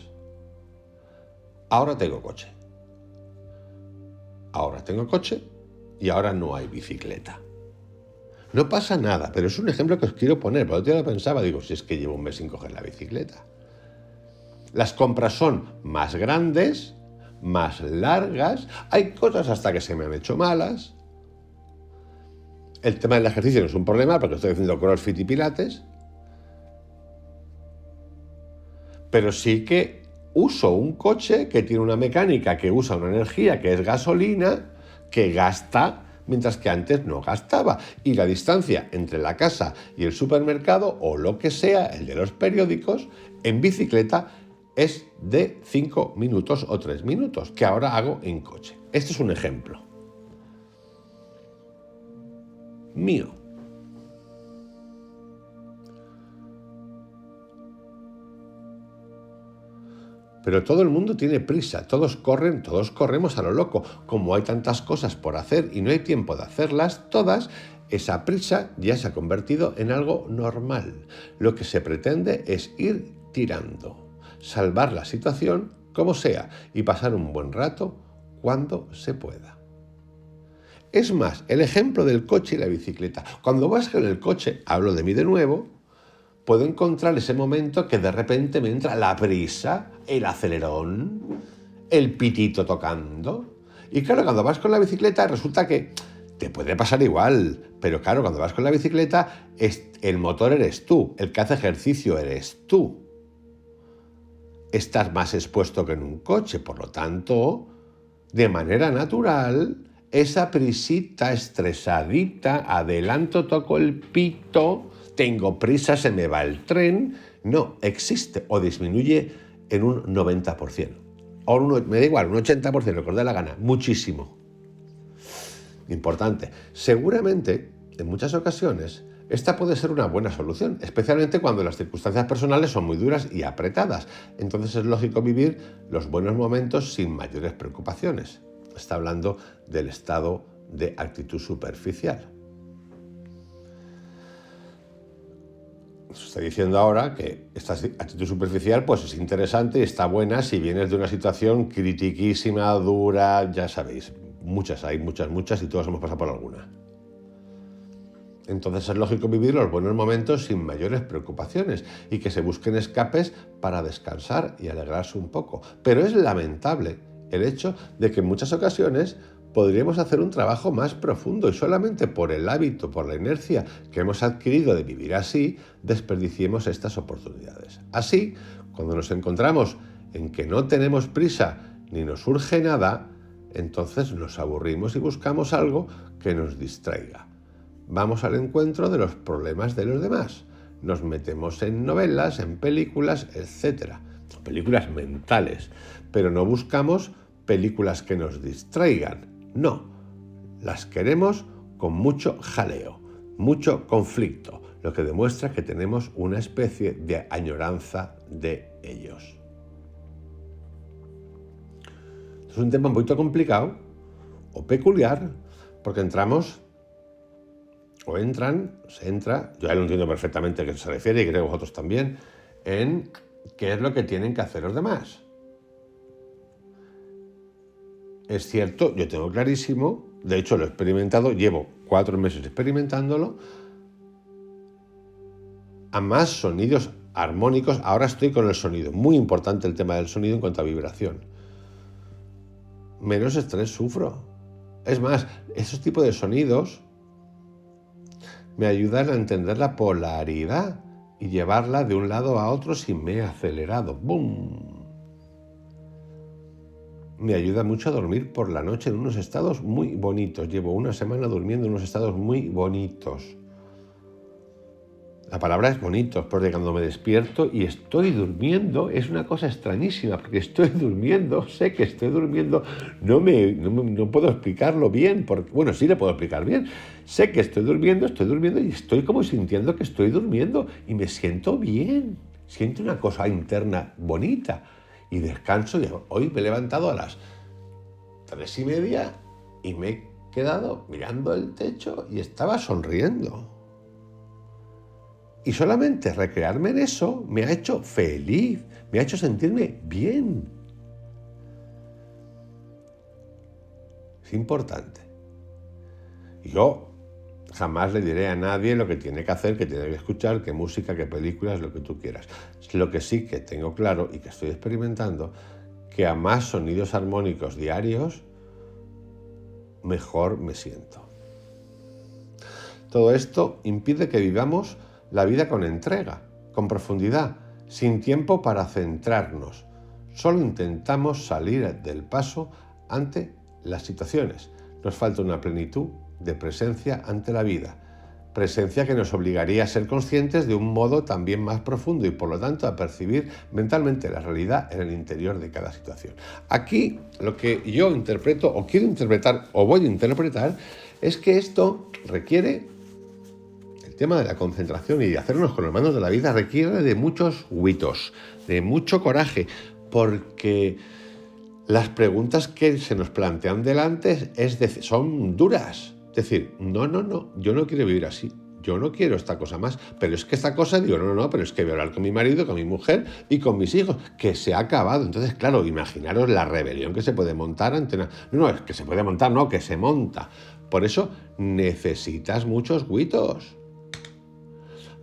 Ahora tengo coche. Y ahora no hay bicicleta. No pasa nada, pero es un ejemplo que os quiero poner. Porque yo lo pensaba, digo, si es que llevo un mes sin coger la bicicleta. Las compras son más grandes, más largas. Hay cosas hasta que se me han hecho malas. El tema del ejercicio no es un problema porque estoy haciendo CrossFit y Pilates. Pero sí que uso un coche que tiene una mecánica que usa una energía que es gasolina, que gasta, mientras que antes no gastaba. Y la distancia entre la casa y el supermercado, o lo que sea, el de los periódicos, en bicicleta es de 5 minutos o 3 minutos, que ahora hago en coche. Este es un ejemplo mío. Pero todo el mundo tiene prisa, todos corremos a lo loco. Como hay tantas cosas por hacer y no hay tiempo de hacerlas todas, esa prisa ya se ha convertido en algo normal. Lo que se pretende es ir tirando, salvar la situación como sea y pasar un buen rato cuando se pueda. Es más, el ejemplo del coche y la bicicleta. Cuando vas con el coche, hablo de mí de nuevo, puedo encontrar ese momento que de repente me entra la prisa, el acelerón, el pitito tocando. Y claro, cuando vas con la bicicleta resulta que te puede pasar igual, pero claro, cuando vas con la bicicleta el motor eres tú, el que hace ejercicio eres tú. Estás más expuesto que en un coche, por lo tanto, de manera natural, esa prisita estresadita, adelanto, toco el pito, tengo prisa, se me va el tren, no existe o disminuye en un 90%. O me da igual, un 80%, lo que os dé la gana, muchísimo. Importante. Seguramente, en muchas ocasiones, esta puede ser una buena solución, especialmente cuando las circunstancias personales son muy duras y apretadas. Entonces es lógico vivir los buenos momentos sin mayores preocupaciones. Está hablando del estado de actitud superficial. Os estoy diciendo ahora que esta actitud superficial pues es interesante y está buena si vienes de una situación critiquísima, dura, ya sabéis, hay muchas y todos hemos pasado por alguna. Entonces es lógico vivir los buenos momentos sin mayores preocupaciones y que se busquen escapes para descansar y alegrarse un poco. Pero es lamentable el hecho de que en muchas ocasiones podríamos hacer un trabajo más profundo y solamente por el hábito, por la inercia que hemos adquirido de vivir así, desperdiciemos estas oportunidades. Así, cuando nos encontramos en que no tenemos prisa ni nos urge nada, entonces nos aburrimos y buscamos algo que nos distraiga. Vamos al encuentro de los problemas de los demás. Nos metemos en novelas, en películas, etc. Películas mentales. Pero no buscamos películas que nos distraigan. No. Las queremos con mucho jaleo, mucho conflicto, lo que demuestra que tenemos una especie de añoranza de ellos. Es un tema un poquito complicado o peculiar porque se entra, yo ya lo entiendo perfectamente a qué se refiere y creo que vosotros también, en qué es lo que tienen que hacer los demás. Es cierto, yo tengo clarísimo, de hecho lo he experimentado, llevo 4 meses experimentándolo, a más sonidos armónicos, ahora estoy con el sonido, muy importante el tema del sonido en cuanto a vibración. Menos estrés sufro. Es más, esos tipos de sonidos me ayudan a entender la polaridad y llevarla de un lado a otro sin me he acelerado. ¡Bum! Me ayuda mucho a dormir por la noche en unos estados muy bonitos. Llevo una semana durmiendo en unos estados muy bonitos. La palabra es bonito, porque cuando me despierto y estoy durmiendo es una cosa extrañísima, porque estoy durmiendo, sé que estoy durmiendo, no puedo explicarlo bien, porque, bueno, sí le puedo explicar bien. Sé que estoy durmiendo y estoy como sintiendo que estoy durmiendo y me siento bien, siento una cosa interna bonita y descanso. Y hoy me he levantado a las 3:30 y me he quedado mirando el techo y estaba sonriendo. Y solamente recrearme en eso me ha hecho feliz, me ha hecho sentirme bien. Es importante. Y yo jamás le diré a nadie lo que tiene que hacer, que tiene que escuchar, qué música, qué películas, lo que tú quieras. Lo que sí que tengo claro y que estoy experimentando, que a más sonidos armónicos diarios, mejor me siento. Todo esto impide que vivamos la vida con entrega, con profundidad, sin tiempo para centrarnos. Solo intentamos salir del paso ante las situaciones. Nos falta una plenitud de presencia ante la vida. Presencia que nos obligaría a ser conscientes de un modo también más profundo y por lo tanto a percibir mentalmente la realidad en el interior de cada situación. Aquí lo que yo interpreto o quiero interpretar o voy a interpretar es que esto requiere, el tema de la concentración y de hacernos con los mandos de la vida requiere de muchos huitos, de mucho coraje, porque las preguntas que se nos plantean delante son duras. Es decir, no, yo no quiero vivir así, yo no quiero esta cosa más, pero es que esta cosa, digo, no, pero es que voy a hablar con mi marido, con mi mujer y con mis hijos, que se ha acabado. Entonces, claro, imaginaros la rebelión que se puede montar ante una... No, es que se puede montar, no, que se monta. Por eso necesitas muchos huitos.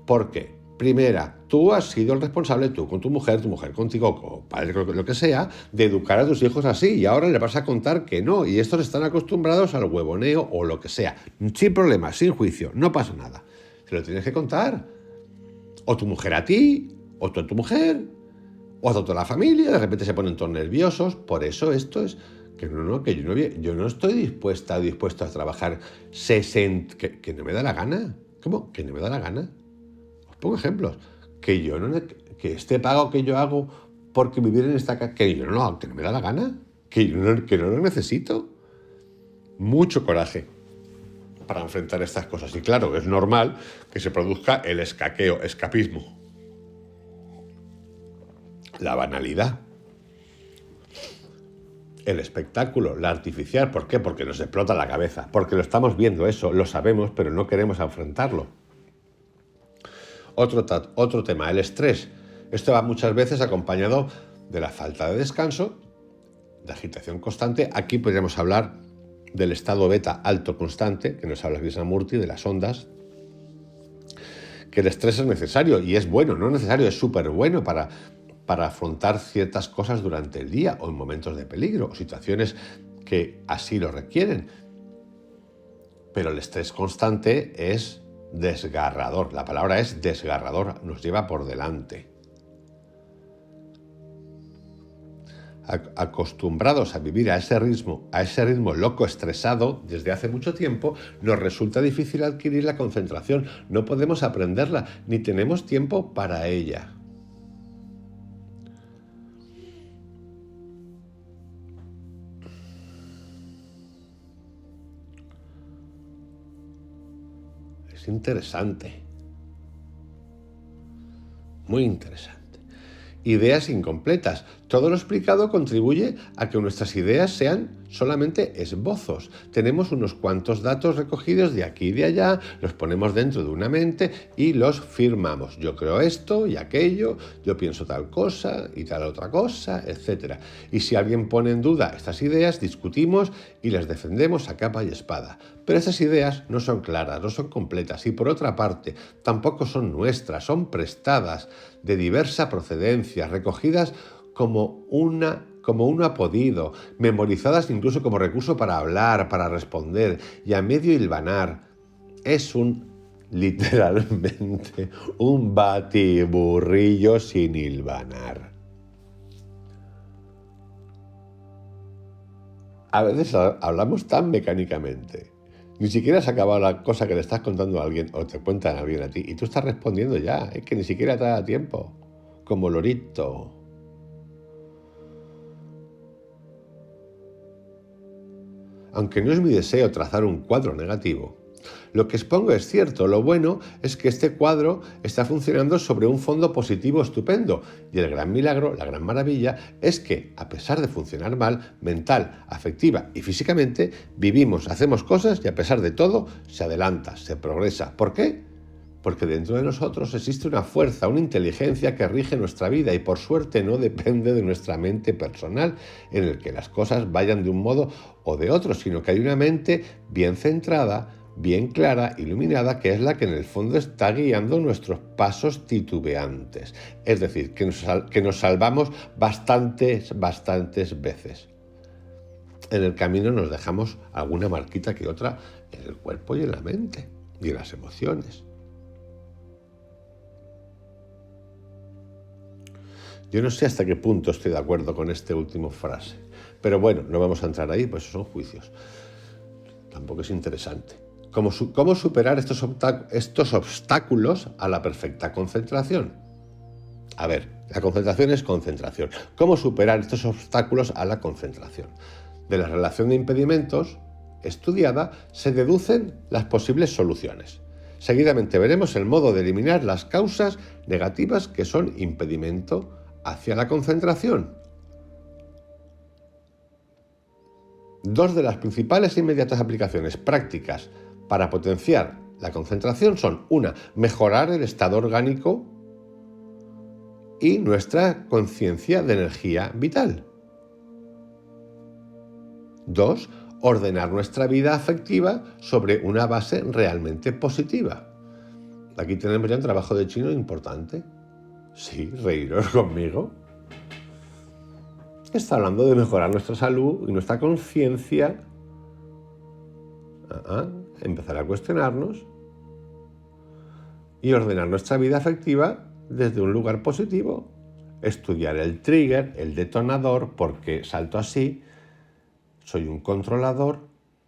¿Por qué? Primera, tú has sido el responsable, tú con tu mujer contigo, o padre, lo que sea, de educar a tus hijos así y ahora le vas a contar que no y estos están acostumbrados al huevoneo o lo que sea, sin problema, sin juicio, no pasa nada. Se lo tienes que contar. O tu mujer a ti, o tú a tu mujer, o a toda la familia, de repente se ponen todos nerviosos. Por eso esto es que yo no estoy dispuesto a trabajar 60, que no me da la gana. ¿Cómo? ¿Que no me da la gana? Pongo ejemplos, que este pago que yo hago porque vivir en esta casa, que no me da la gana, que no lo necesito. Mucho coraje para enfrentar estas cosas. Y claro, es normal que se produzca el escapismo, la banalidad, el espectáculo, la artificial. ¿Por qué? Porque nos explota la cabeza, porque lo estamos viendo eso, lo sabemos, pero no queremos enfrentarlo. Otro tema, el estrés. Esto va muchas veces acompañado de la falta de descanso, de agitación constante. Aquí podríamos hablar del estado beta alto constante, que nos habla Krishnamurti, de las ondas, que el estrés es necesario y es bueno, no necesario, es súper bueno para afrontar ciertas cosas durante el día o en momentos de peligro o situaciones que así lo requieren. Pero el estrés constante es desgarrador, la palabra es desgarrador, nos lleva por delante. Acostumbrados a vivir a ese ritmo loco, estresado, desde hace mucho tiempo, nos resulta difícil adquirir la concentración, no podemos aprenderla, ni tenemos tiempo para ella. Es interesante, muy interesante. Ideas incompletas. Todo lo explicado contribuye a que nuestras ideas sean solamente esbozos. Tenemos unos cuantos datos recogidos de aquí y de allá, los ponemos dentro de una mente y los firmamos. Yo creo esto y aquello, yo pienso tal cosa y tal otra cosa, etc. Y si alguien pone en duda estas ideas, discutimos y las defendemos a capa y espada. Pero esas ideas no son claras, no son completas y por otra parte tampoco son nuestras, son prestadas de diversa procedencia, recogidas como uno ha podido, memorizadas incluso como recurso para hablar, para responder y a medio hilvanar. Es literalmente, un batiburrillo sin hilvanar. A veces hablamos tan mecánicamente, Ni siquiera has acabado la cosa que le estás contando a alguien o te cuentan a alguien a ti y tú estás respondiendo ya. Es que ni siquiera te da tiempo. Como lorito. Aunque no es mi deseo trazar un cuadro negativo, lo que expongo es cierto. Lo bueno es que este cuadro está funcionando sobre un fondo positivo estupendo. Y el gran milagro, la gran maravilla, es que, a pesar de funcionar mal, mental, afectiva y físicamente, vivimos, hacemos cosas y a pesar de todo, se adelanta, se progresa. ¿Por qué? Porque dentro de nosotros existe una fuerza, una inteligencia que rige nuestra vida y por suerte no depende de nuestra mente personal en el que las cosas vayan de un modo o de otro, sino que hay una mente bien centrada, bien clara, iluminada, que es la que en el fondo está guiando nuestros pasos titubeantes. Es decir, que nos salvamos bastantes veces. En el camino nos dejamos alguna marquita que otra en el cuerpo y en la mente y en las emociones. Yo no sé hasta qué punto estoy de acuerdo con esta última frase, pero bueno, no vamos a entrar ahí, pues son juicios. Tampoco es interesante. ¿Cómo superar estos obstáculos a la perfecta concentración? A ver, la concentración es concentración. ¿Cómo superar estos obstáculos a la concentración? De la relación de impedimentos estudiada se deducen las posibles soluciones. Seguidamente veremos el modo de eliminar las causas negativas que son impedimento hacia la concentración. Dos de las principales e inmediatas aplicaciones prácticas para potenciar la concentración son: una, mejorar el estado orgánico y nuestra conciencia de energía vital. Dos, ordenar nuestra vida afectiva sobre una base realmente positiva. Aquí tenemos ya un trabajo de chino importante. Sí, reíros conmigo. Está hablando de mejorar nuestra salud y nuestra conciencia. Empezar a cuestionarnos y ordenar nuestra vida afectiva desde un lugar positivo. Estudiar el trigger, el detonador, porque salto así, soy un controlador.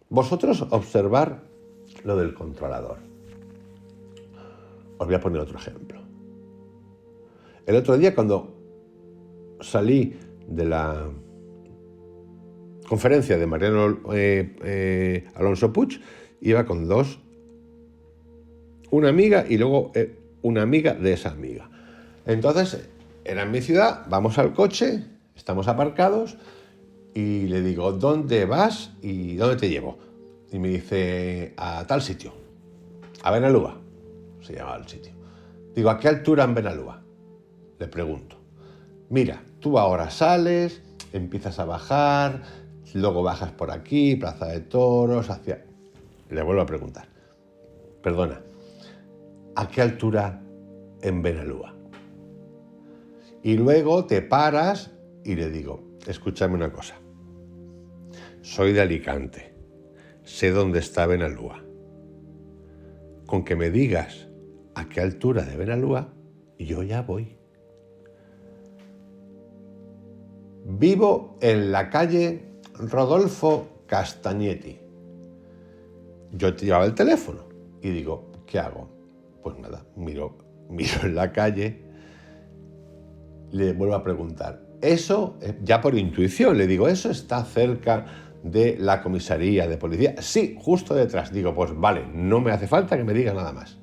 Vosotros observar lo del controlador. Os voy a poner otro ejemplo. El otro día, cuando salí de la conferencia de Mariano Alonso Puig, iba con dos, una amiga y luego una amiga de esa amiga. Entonces, era en mi ciudad, vamos al coche, estamos aparcados y le digo, ¿dónde vas y dónde te llevo? Y me dice, a tal sitio, a Benalúa, se llamaba el sitio. Digo, ¿a qué altura en Benalúa? Le pregunto. Mira, tú ahora sales, empiezas a bajar, luego bajas por aquí, Plaza de Toros, hacia... Le vuelvo a preguntar. Perdona, ¿a qué altura en Benalúa? Y luego te paras y le digo, escúchame una cosa. Soy de Alicante, sé dónde está Benalúa. Con que me digas a qué altura de Benalúa, yo ya voy. Vivo en la calle Rodolfo Castagnetti. Yo te llevaba el teléfono y digo, ¿qué hago? Pues nada, miro en la calle, le vuelvo a preguntar. Eso, ya por intuición, le digo, ¿eso está cerca de la comisaría de policía? Sí, justo detrás. Digo, pues vale, no me hace falta que me diga nada más.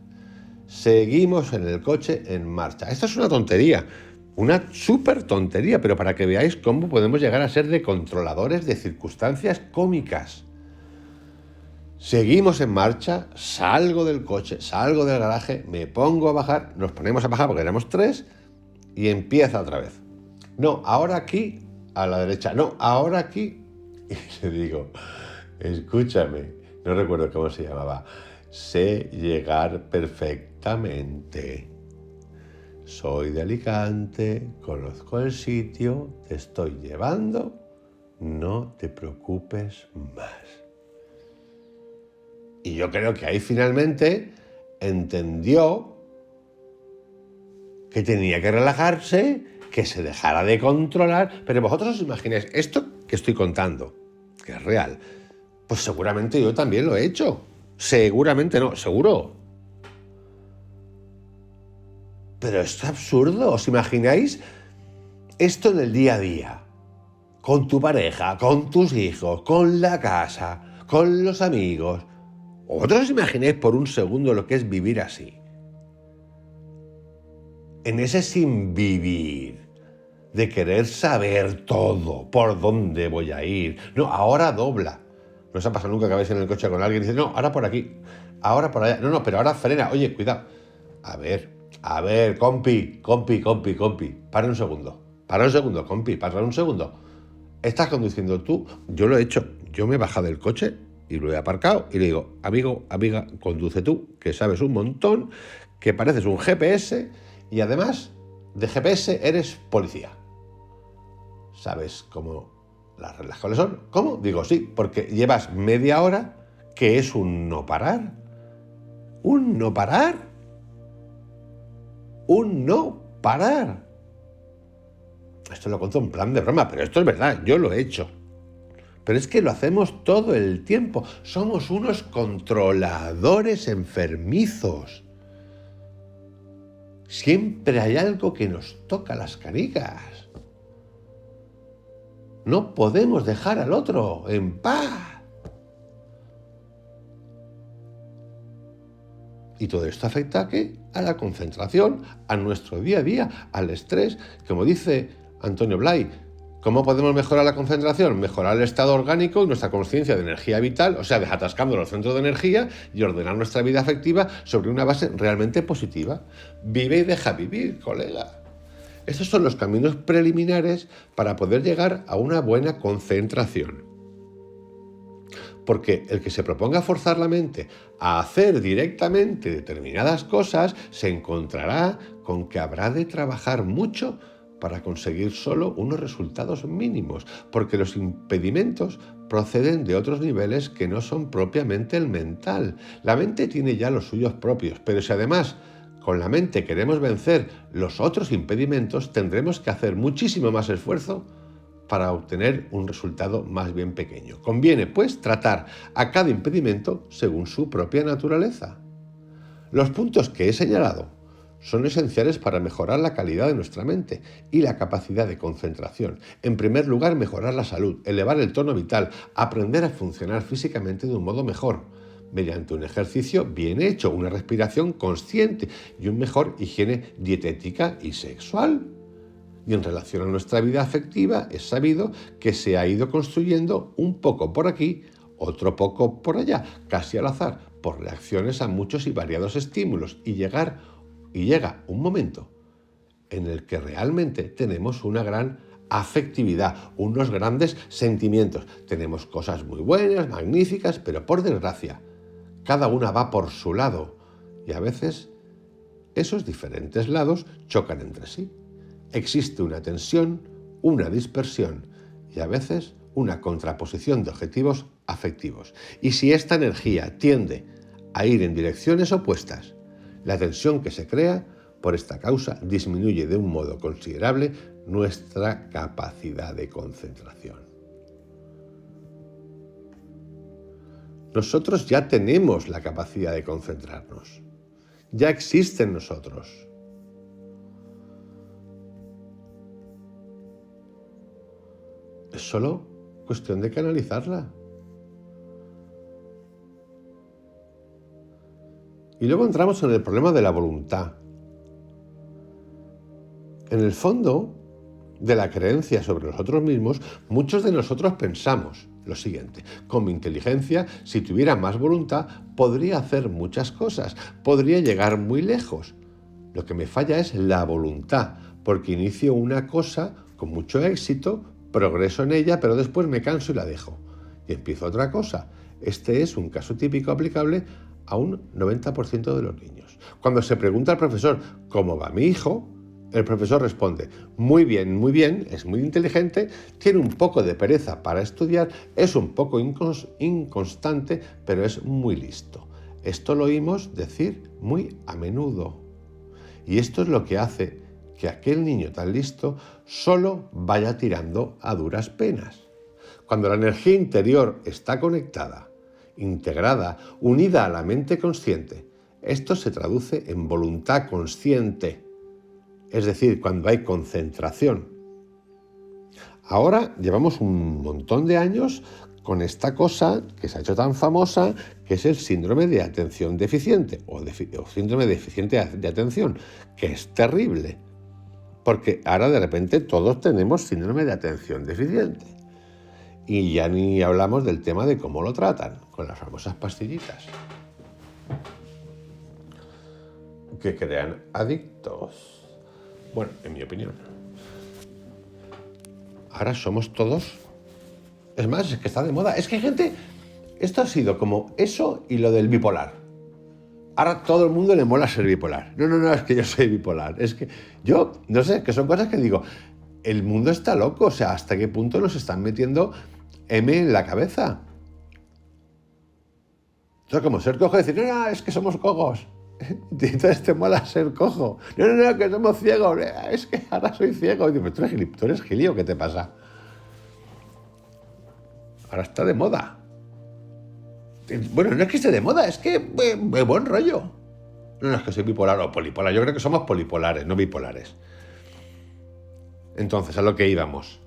Seguimos en el coche en marcha. Esto es una tontería. Una súper tontería, pero para que veáis cómo podemos llegar a ser de controladores de circunstancias cómicas. Seguimos en marcha, salgo del coche, salgo del garaje, me pongo a bajar, nos ponemos a bajar porque éramos tres y empieza otra vez. No, ahora aquí, a la derecha, no, ahora aquí. Y le digo, escúchame, no recuerdo cómo se llamaba, sé llegar perfectamente. Soy de Alicante, conozco el sitio, te estoy llevando, no te preocupes más. Y yo creo que ahí finalmente entendió que tenía que relajarse, que se dejara de controlar, pero vosotros os imagináis, esto que estoy contando, que es real, pues seguramente yo también lo he hecho. Seguramente no, seguro. Pero es absurdo. ¿Os imagináis esto en el día a día? Con tu pareja, con tus hijos, con la casa, con los amigos. ¿Vosotros os imagináis por un segundo lo que es vivir así? En ese sin vivir, de querer saber todo, por dónde voy a ir. No, ahora dobla. ¿No os ha pasado nunca que vais en el coche con alguien y dice, no, ahora por aquí, ahora por allá? No, pero ahora frena. Oye, cuidado. A ver, compi. Para un segundo, compi, para un segundo. Estás conduciendo tú, yo lo he hecho. Yo me he bajado del coche y lo he aparcado y le digo, amigo, amiga, conduce tú, que sabes un montón, que pareces un GPS y además de GPS eres policía. ¿Sabes cómo las reglas cuáles son? ¿Cómo? Digo, sí, porque llevas media hora que es un no parar. ¿Un no parar? Un no parar. Esto lo cuento en plan de broma, pero esto es verdad, yo lo he hecho. Pero es que lo hacemos todo el tiempo. Somos unos controladores enfermizos. Siempre hay algo que nos toca las canicas. No podemos dejar al otro en paz. Y todo esto afecta ¿a qué? A la concentración, a nuestro día a día, al estrés. Como dice Antonio Blay, ¿cómo podemos mejorar la concentración? Mejorar el estado orgánico y nuestra conciencia de energía vital, o sea, desatascando los centros de energía y ordenar nuestra vida afectiva sobre una base realmente positiva. Vive y deja vivir, colega. Estos son los caminos preliminares para poder llegar a una buena concentración. Porque el que se proponga forzar la mente a hacer directamente determinadas cosas se encontrará con que habrá de trabajar mucho para conseguir solo unos resultados mínimos, porque los impedimentos proceden de otros niveles que no son propiamente el mental. La mente tiene ya los suyos propios, pero si además con la mente queremos vencer los otros impedimentos, tendremos que hacer muchísimo más esfuerzo para obtener un resultado más bien pequeño. Conviene, pues, tratar a cada impedimento según su propia naturaleza. Los puntos que he señalado son esenciales para mejorar la calidad de nuestra mente y la capacidad de concentración. En primer lugar, mejorar la salud, elevar el tono vital, aprender a funcionar físicamente de un modo mejor, mediante un ejercicio bien hecho, una respiración consciente y una mejor higiene dietética y sexual. Y en relación a nuestra vida afectiva, es sabido que se ha ido construyendo un poco por aquí, otro poco por allá, casi al azar, por reacciones a muchos y variados estímulos, y llega un momento en el que realmente tenemos una gran afectividad, unos grandes sentimientos. Tenemos cosas muy buenas, magníficas, pero por desgracia, cada una va por su lado, y a veces esos diferentes lados chocan entre sí. Existe una tensión, una dispersión y a veces una contraposición de objetivos afectivos. Y si esta energía tiende a ir en direcciones opuestas, la tensión que se crea por esta causa disminuye de un modo considerable nuestra capacidad de concentración. Nosotros ya tenemos la capacidad de concentrarnos. Ya existe en nosotros. Es solo cuestión de canalizarla. Y luego entramos en el problema de la voluntad. En el fondo de la creencia sobre nosotros mismos, muchos de nosotros pensamos lo siguiente: con mi inteligencia, si tuviera más voluntad, podría hacer muchas cosas, podría llegar muy lejos. Lo que me falla es la voluntad, porque inicio una cosa con mucho éxito, progreso en ella, pero después me canso y la dejo. Y empiezo otra cosa. Este es un caso típico aplicable a un 90% de los niños. Cuando se pregunta al profesor ¿cómo va mi hijo?, el profesor responde: muy bien, es muy inteligente, tiene un poco de pereza para estudiar, es un poco inconstante, pero es muy listo. Esto lo oímos decir muy a menudo. Y esto es lo que hace que aquel niño tan listo solo vaya tirando a duras penas. Cuando la energía interior está conectada integrada, unida a la mente consciente. Esto se traduce en voluntad consciente, es decir, cuando hay concentración. Ahora llevamos un montón de años con esta cosa que se ha hecho tan famosa, que es el síndrome de atención deficiente o síndrome deficiente de atención, que es terrible, porque ahora de repente todos tenemos síndrome de atención deficiente. Y ya ni hablamos del tema de cómo lo tratan, con las famosas pastillitas que crean adictos. Bueno, en mi opinión. Ahora somos todos... Es más, es que está de moda. Es que hay gente... Esto ha sido como eso y lo del bipolar. Ahora todo el mundo le mola ser bipolar. No, es que yo soy bipolar. Es que yo, no sé, que son cosas que digo, el mundo está loco. O sea, ¿hasta qué punto nos están metiendo M en la cabeza? Entonces, como ser cojo, decir, no, es que somos cojos. Entonces te mola ser cojo. No, que somos ciegos. Es que ahora soy ciego. Y digo, ¿tú eres gilio? ¿Qué te pasa? Ahora está de moda. Bueno, no es que esté de moda, es que buen rollo. No es que soy bipolar o polipolar. Yo creo que somos polipolares, no bipolares. Entonces, a lo que íbamos.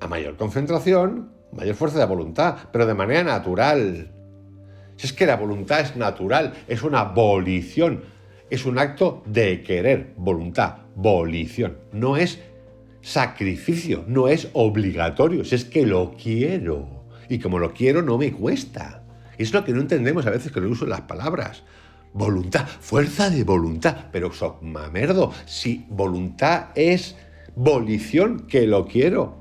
A mayor concentración, mayor fuerza de voluntad, pero de manera natural. Si es que la voluntad es natural, es una volición, es un acto de querer, voluntad, volición. No es sacrificio, no es obligatorio, si es que lo quiero. Y como lo quiero, no me cuesta. Es lo que no entendemos a veces con el uso de las palabras. Voluntad, fuerza de voluntad. Pero mamerdo, si voluntad es volición, que lo quiero.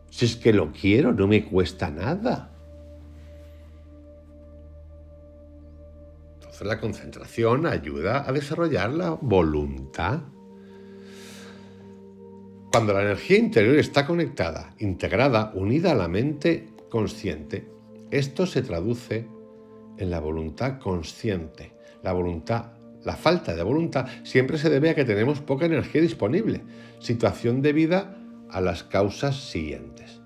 Si es que lo quiero, no me cuesta nada. Entonces la concentración ayuda a desarrollar la voluntad. Cuando la energía interior está conectada, integrada, unida a la mente consciente, esto se traduce en la voluntad consciente. La falta de voluntad siempre se debe a que tenemos poca energía disponible. Situación debida a las causas siguientes.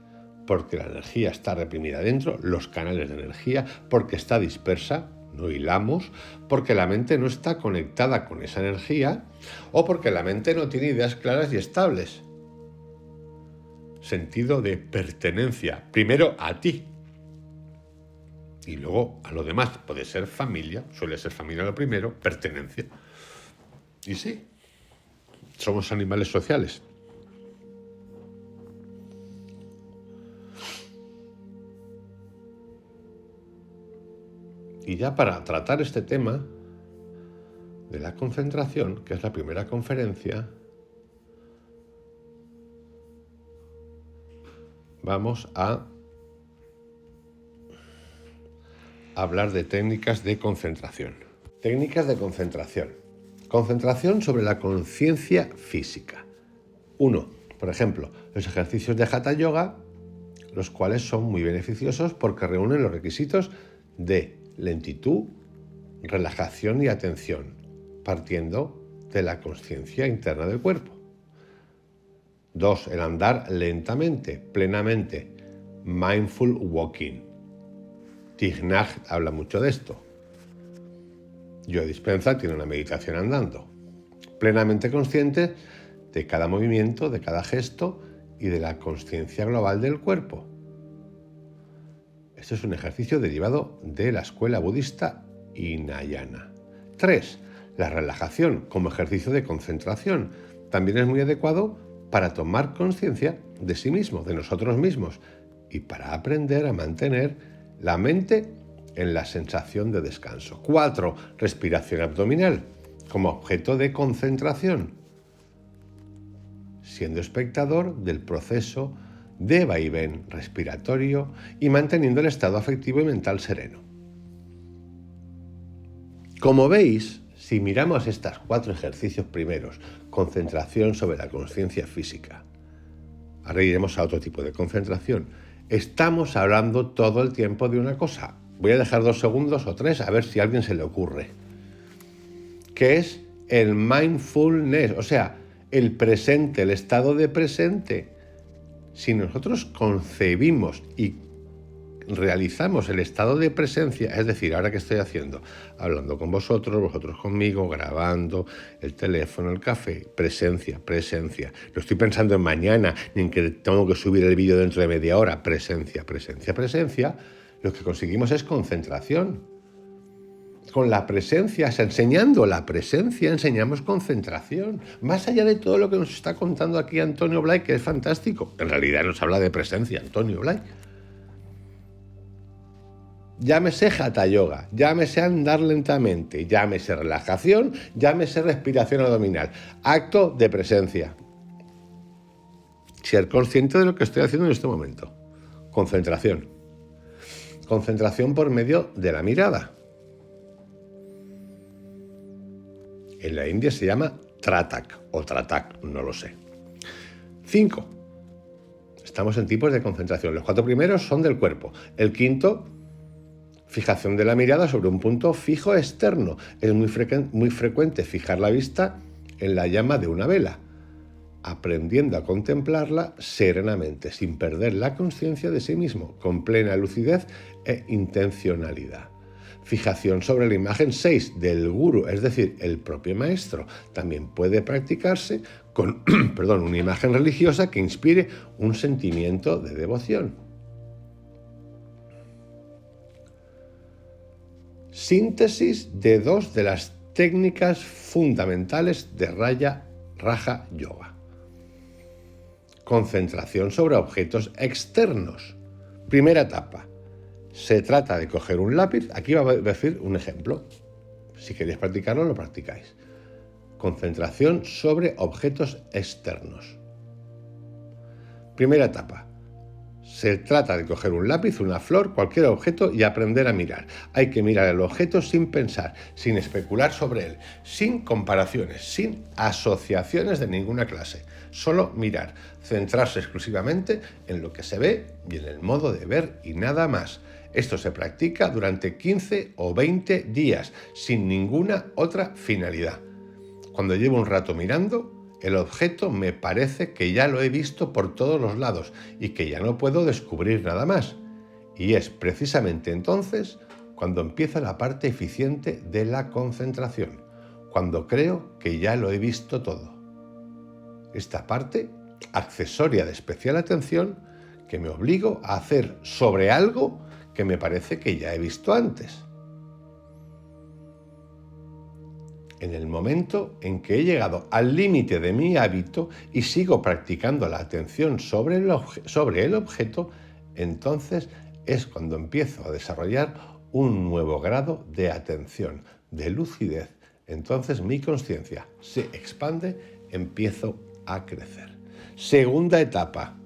Porque la energía está reprimida dentro, los canales de energía, porque está dispersa, no hilamos, porque la mente no está conectada con esa energía o porque la mente no tiene ideas claras y estables. Sentido de pertenencia, primero a ti y luego a lo demás. Puede ser familia, suele ser familia lo primero, pertenencia. Y sí, somos animales sociales. Y ya para tratar este tema de la concentración, que es la primera conferencia, vamos a hablar de técnicas de concentración. Técnicas de concentración. Concentración sobre la conciencia física. 1. Por ejemplo, los ejercicios de Hatha Yoga, los cuales son muy beneficiosos porque reúnen los requisitos de lentitud, relajación y atención, partiendo de la conciencia interna del cuerpo. 2. El andar lentamente, plenamente, mindful walking. Thich Nhat habla mucho de esto. Joe Dispenza tiene una meditación andando, plenamente consciente de cada movimiento, de cada gesto y de la consciencia global del cuerpo. Este es un ejercicio derivado de la escuela budista Hinayana. 3. La relajación como ejercicio de concentración. También es muy adecuado para tomar conciencia de sí mismo, de nosotros mismos, y para aprender a mantener la mente en la sensación de descanso. 4. Respiración abdominal como objeto de concentración, siendo espectador del proceso de vaivén respiratorio y manteniendo el estado afectivo y mental sereno. Como veis, si miramos estos 4 ejercicios primeros, concentración sobre la conciencia física, ahora iremos a otro tipo de concentración, estamos hablando todo el tiempo de una cosa. Voy a dejar 2 segundos o 3 a ver si a alguien se le ocurre, que es el mindfulness, o sea, el presente, el estado de presente. Si nosotros concebimos y realizamos el estado de presencia, es decir, ahora que estoy haciendo, hablando con vosotros, vosotros conmigo, grabando, el teléfono, el café, presencia, presencia. No estoy pensando en mañana, ni en que tengo que subir el vídeo dentro de media hora, presencia, presencia, presencia. Lo que conseguimos es concentración. Con la presencia, enseñando la presencia, enseñamos concentración. Más allá de todo lo que nos está contando aquí Antonio Blay, que es fantástico. En realidad nos habla de presencia, Antonio Blay. Llámese Hatha Yoga, llámese andar lentamente, llámese relajación, llámese respiración abdominal. Acto de presencia. Ser consciente de lo que estoy haciendo en este momento. Concentración. Concentración por medio de la mirada. En la India se llama Tratak o Tratak, no lo sé. 5. Estamos en tipos de concentración. Los 4 primeros son del cuerpo. El quinto, fijación de la mirada sobre un punto fijo externo. Es muy frecuente fijar la vista en la llama de una vela, aprendiendo a contemplarla serenamente, sin perder la conciencia de sí mismo, con plena lucidez e intencionalidad. Fijación sobre la imagen 6 del gurú, es decir, el propio maestro. También puede practicarse con una imagen religiosa que inspire un sentimiento de devoción. Síntesis de 2 de las técnicas fundamentales de Raja Yoga. Concentración sobre objetos externos. Primera etapa. Se trata de coger un lápiz. Aquí va a decir un ejemplo. Si queréis practicarlo, lo practicáis. Concentración sobre objetos externos. Primera etapa. Se trata de coger un lápiz, una flor, cualquier objeto y aprender a mirar. Hay que mirar el objeto sin pensar, sin especular sobre él, sin comparaciones, sin asociaciones de ninguna clase. Solo mirar, centrarse exclusivamente en lo que se ve y en el modo de ver y nada más. Esto se practica durante 15 o 20 días, sin ninguna otra finalidad. Cuando llevo un rato mirando, el objeto me parece que ya lo he visto por todos los lados y que ya no puedo descubrir nada más. Y es precisamente entonces cuando empieza la parte eficiente de la concentración, cuando creo que ya lo he visto todo. Esta parte, accesoria de especial atención, que me obligo a hacer sobre algo que me parece que ya he visto antes. En el momento en que he llegado al límite de mi hábito y sigo practicando la atención sobre el objeto, entonces es cuando empiezo a desarrollar un nuevo grado de atención, de lucidez. Entonces mi conciencia se expande, empiezo a crecer. Segunda etapa.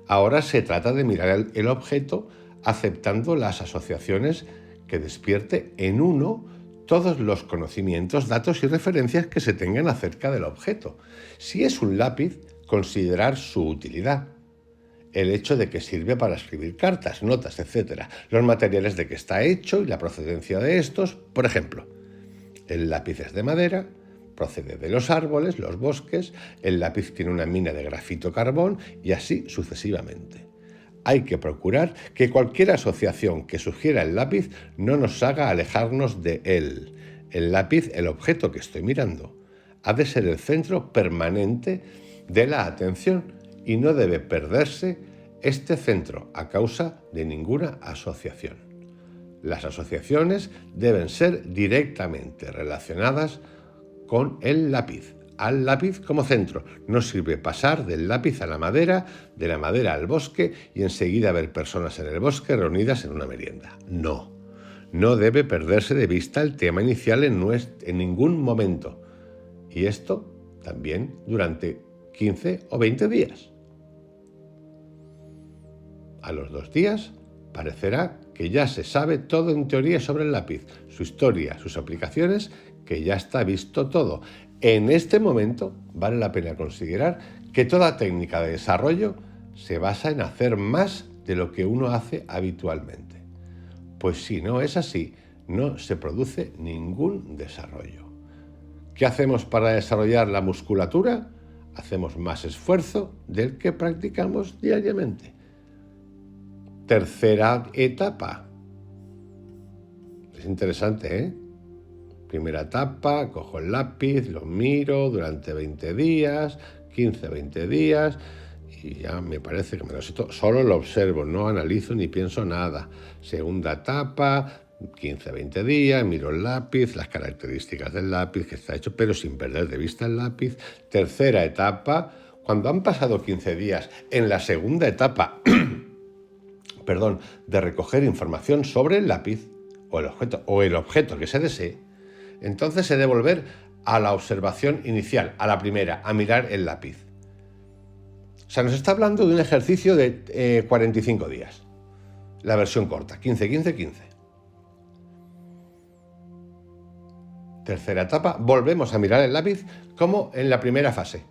Ahora se trata de mirar el objeto aceptando las asociaciones que despierte en uno todos los conocimientos, datos y referencias que se tengan acerca del objeto. Si es un lápiz, considerar su utilidad, el hecho de que sirve para escribir cartas, notas, etc., los materiales de que está hecho y la procedencia de estos. Por ejemplo, el lápiz es de madera, procede de los árboles, los bosques, el lápiz tiene una mina de grafito carbón y así sucesivamente. Hay que procurar que cualquier asociación que sugiera el lápiz no nos haga alejarnos de él. El lápiz, el objeto que estoy mirando, ha de ser el centro permanente de la atención y no debe perderse este centro a causa de ninguna asociación. Las asociaciones deben ser directamente relacionadas con el lápiz. Al lápiz como centro. No sirve pasar del lápiz a la madera, de la madera al bosque y enseguida ver personas en el bosque reunidas en una merienda. No debe perderse de vista el tema inicial en ningún momento. Y esto también durante 15 o 20 días. A los 2 días parecerá que ya se sabe todo en teoría sobre el lápiz, su historia, sus aplicaciones, que ya está visto todo. En este momento vale la pena considerar que toda técnica de desarrollo se basa en hacer más de lo que uno hace habitualmente. Pues si no es así, no se produce ningún desarrollo. ¿Qué hacemos para desarrollar la musculatura? Hacemos más esfuerzo del que practicamos diariamente. tercera etapa. Es interesante, ¿eh? Primera etapa, cojo el lápiz, lo miro durante 20 días, 15, 20 días, y ya me parece que me lo sé todo. Solo lo observo, no analizo ni pienso nada. Segunda etapa, 15, 20 días, miro el lápiz, las características del lápiz que está hecho, pero sin perder de vista el lápiz. Tercera etapa, cuando han pasado 15 días, en la segunda etapa, perdón, de recoger información sobre el lápiz o el objeto que se desee, entonces he de volver a la observación inicial, a la primera, a mirar el lápiz. O sea, nos está hablando de un ejercicio de 45 días. La versión corta, 15, 15, 15. Tercera etapa, volvemos a mirar el lápiz como en la primera fase.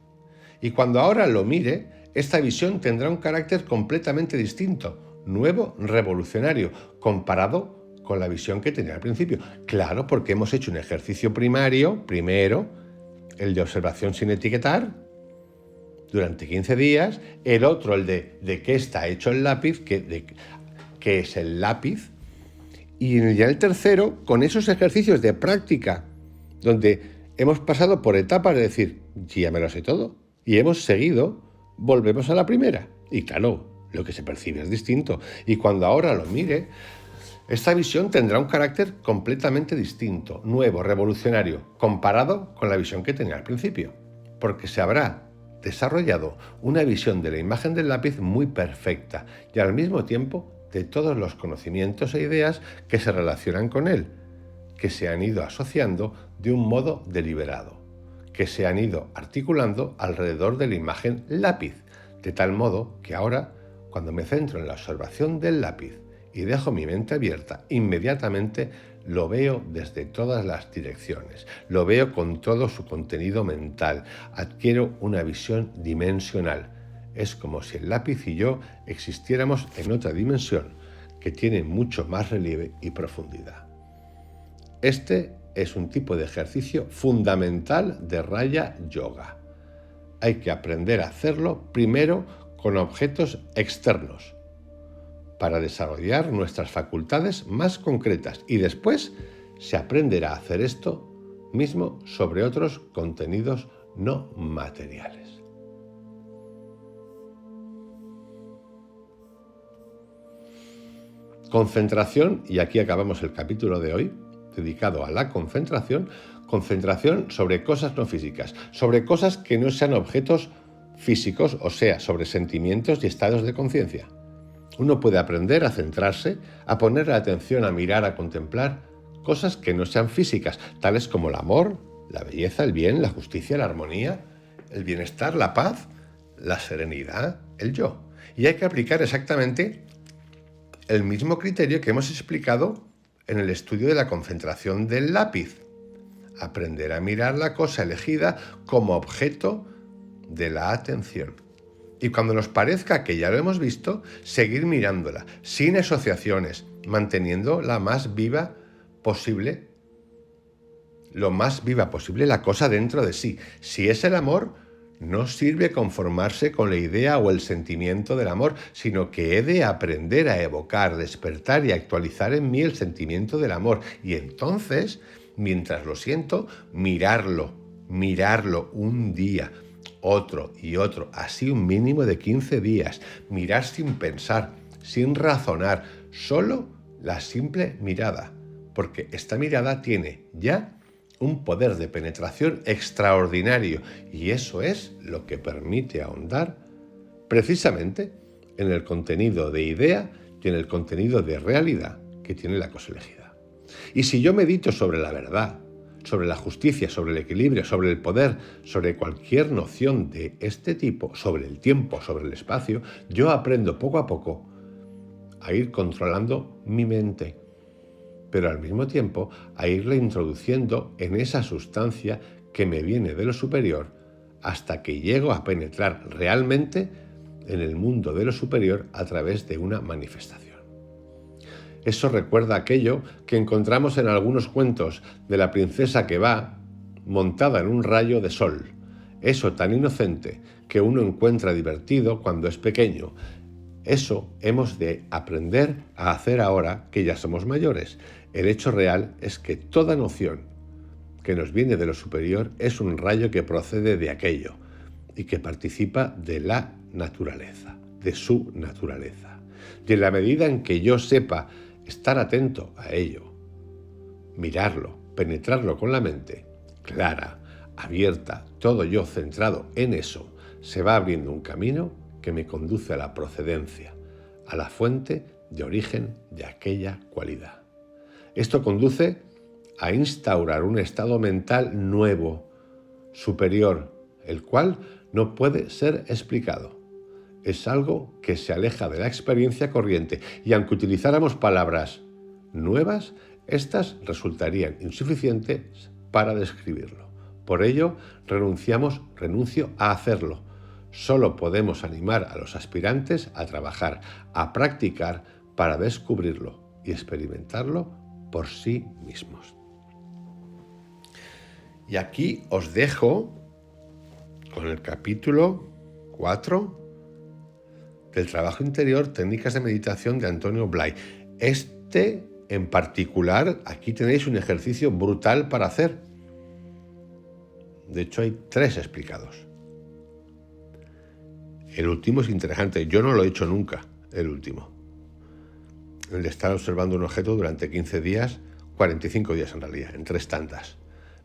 Y cuando ahora lo mire, esta visión tendrá un carácter completamente distinto, nuevo, revolucionario, comparado con la visión que tenía al principio. Claro, porque hemos hecho un ejercicio primero, el de observación sin etiquetar, durante 15 días, el otro, el de qué está hecho el lápiz, qué es el lápiz, y ya el tercero, con esos ejercicios de práctica, donde hemos pasado por etapas de decir, ya me lo sé todo, y hemos seguido, volvemos a la primera. Y claro, lo que se percibe es distinto. Y cuando ahora lo mire, esta visión tendrá un carácter completamente distinto, nuevo, revolucionario, comparado con la visión que tenía al principio, porque se habrá desarrollado una visión de la imagen del lápiz muy perfecta y al mismo tiempo de todos los conocimientos e ideas que se relacionan con él, que se han ido asociando de un modo deliberado, que se han ido articulando alrededor de la imagen lápiz, de tal modo que ahora, cuando me centro en la observación del lápiz y dejo mi mente abierta, inmediatamente lo veo desde todas las direcciones, lo veo con todo su contenido mental, adquiero una visión dimensional. Es como si el lápiz y yo existiéramos en otra dimensión que tiene mucho más relieve y profundidad. Este es un tipo de ejercicio fundamental de Raya Yoga. Hay que aprender a hacerlo primero con objetos externos, para desarrollar nuestras facultades más concretas y después se aprenderá a hacer esto mismo sobre otros contenidos no materiales. Concentración, y aquí acabamos el capítulo de hoy, dedicado a la concentración sobre cosas no físicas, sobre cosas que no sean objetos físicos, o sea, sobre sentimientos y estados de conciencia. Uno puede aprender a centrarse, a poner la atención, a mirar, a contemplar cosas que no sean físicas, tales como el amor, la belleza, el bien, la justicia, la armonía, el bienestar, la paz, la serenidad, el yo. Y hay que aplicar exactamente el mismo criterio que hemos explicado en el estudio de la concentración del lápiz. Aprender a mirar la cosa elegida como objeto de la atención. Y cuando nos parezca que ya lo hemos visto, seguir mirándola, sin asociaciones, manteniendo la más viva posible, lo más viva posible la cosa dentro de sí. Si es el amor, no sirve conformarse con la idea o el sentimiento del amor, sino que he de aprender a evocar, despertar y actualizar en mí el sentimiento del amor. Y entonces, mientras lo siento, mirarlo un día, otro y otro, así un mínimo de 15 días, mirar sin pensar, sin razonar, solo la simple mirada, porque esta mirada tiene ya un poder de penetración extraordinario y eso es lo que permite ahondar precisamente en el contenido de idea y en el contenido de realidad que tiene la cosa elegida. Y si yo medito sobre la verdad, sobre la justicia, sobre el equilibrio, sobre el poder, sobre cualquier noción de este tipo, sobre el tiempo, sobre el espacio, yo aprendo poco a poco a ir controlando mi mente, pero al mismo tiempo a irla introduciendo en esa sustancia que me viene de lo superior hasta que llego a penetrar realmente en el mundo de lo superior a través de una manifestación. Eso recuerda aquello que encontramos en algunos cuentos de la princesa que va montada en un rayo de sol. Eso tan inocente que uno encuentra divertido cuando es pequeño. Eso hemos de aprender a hacer ahora que ya somos mayores. El hecho real es que toda noción que nos viene de lo superior es un rayo que procede de aquello y que participa de la naturaleza, de su naturaleza. Y en la medida en que yo sepa estar atento a ello, mirarlo, penetrarlo con la mente clara, abierta, todo yo centrado en eso, se va abriendo un camino que me conduce a la procedencia, a la fuente de origen de aquella cualidad. Esto conduce a instaurar un estado mental nuevo, superior, el cual no puede ser explicado. Es algo que se aleja de la experiencia corriente y aunque utilizáramos palabras nuevas, estas resultarían insuficientes para describirlo. Por ello, renuncio a hacerlo. Solo podemos animar a los aspirantes a trabajar, a practicar para descubrirlo y experimentarlo por sí mismos. Y aquí os dejo con el capítulo 4 del trabajo interior, técnicas de meditación de Antonio Blay. En particular, aquí tenéis un ejercicio brutal para hacer. De hecho, hay 3 explicados. El último es interesante. Yo no lo he hecho nunca, el último. El de estar observando un objeto durante 15 días, 45 días en realidad, en 3 tandas.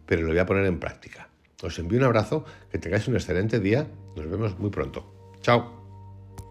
Pero lo voy a poner en práctica. Os envío un abrazo, que tengáis un excelente día. Nos vemos muy pronto. Chao.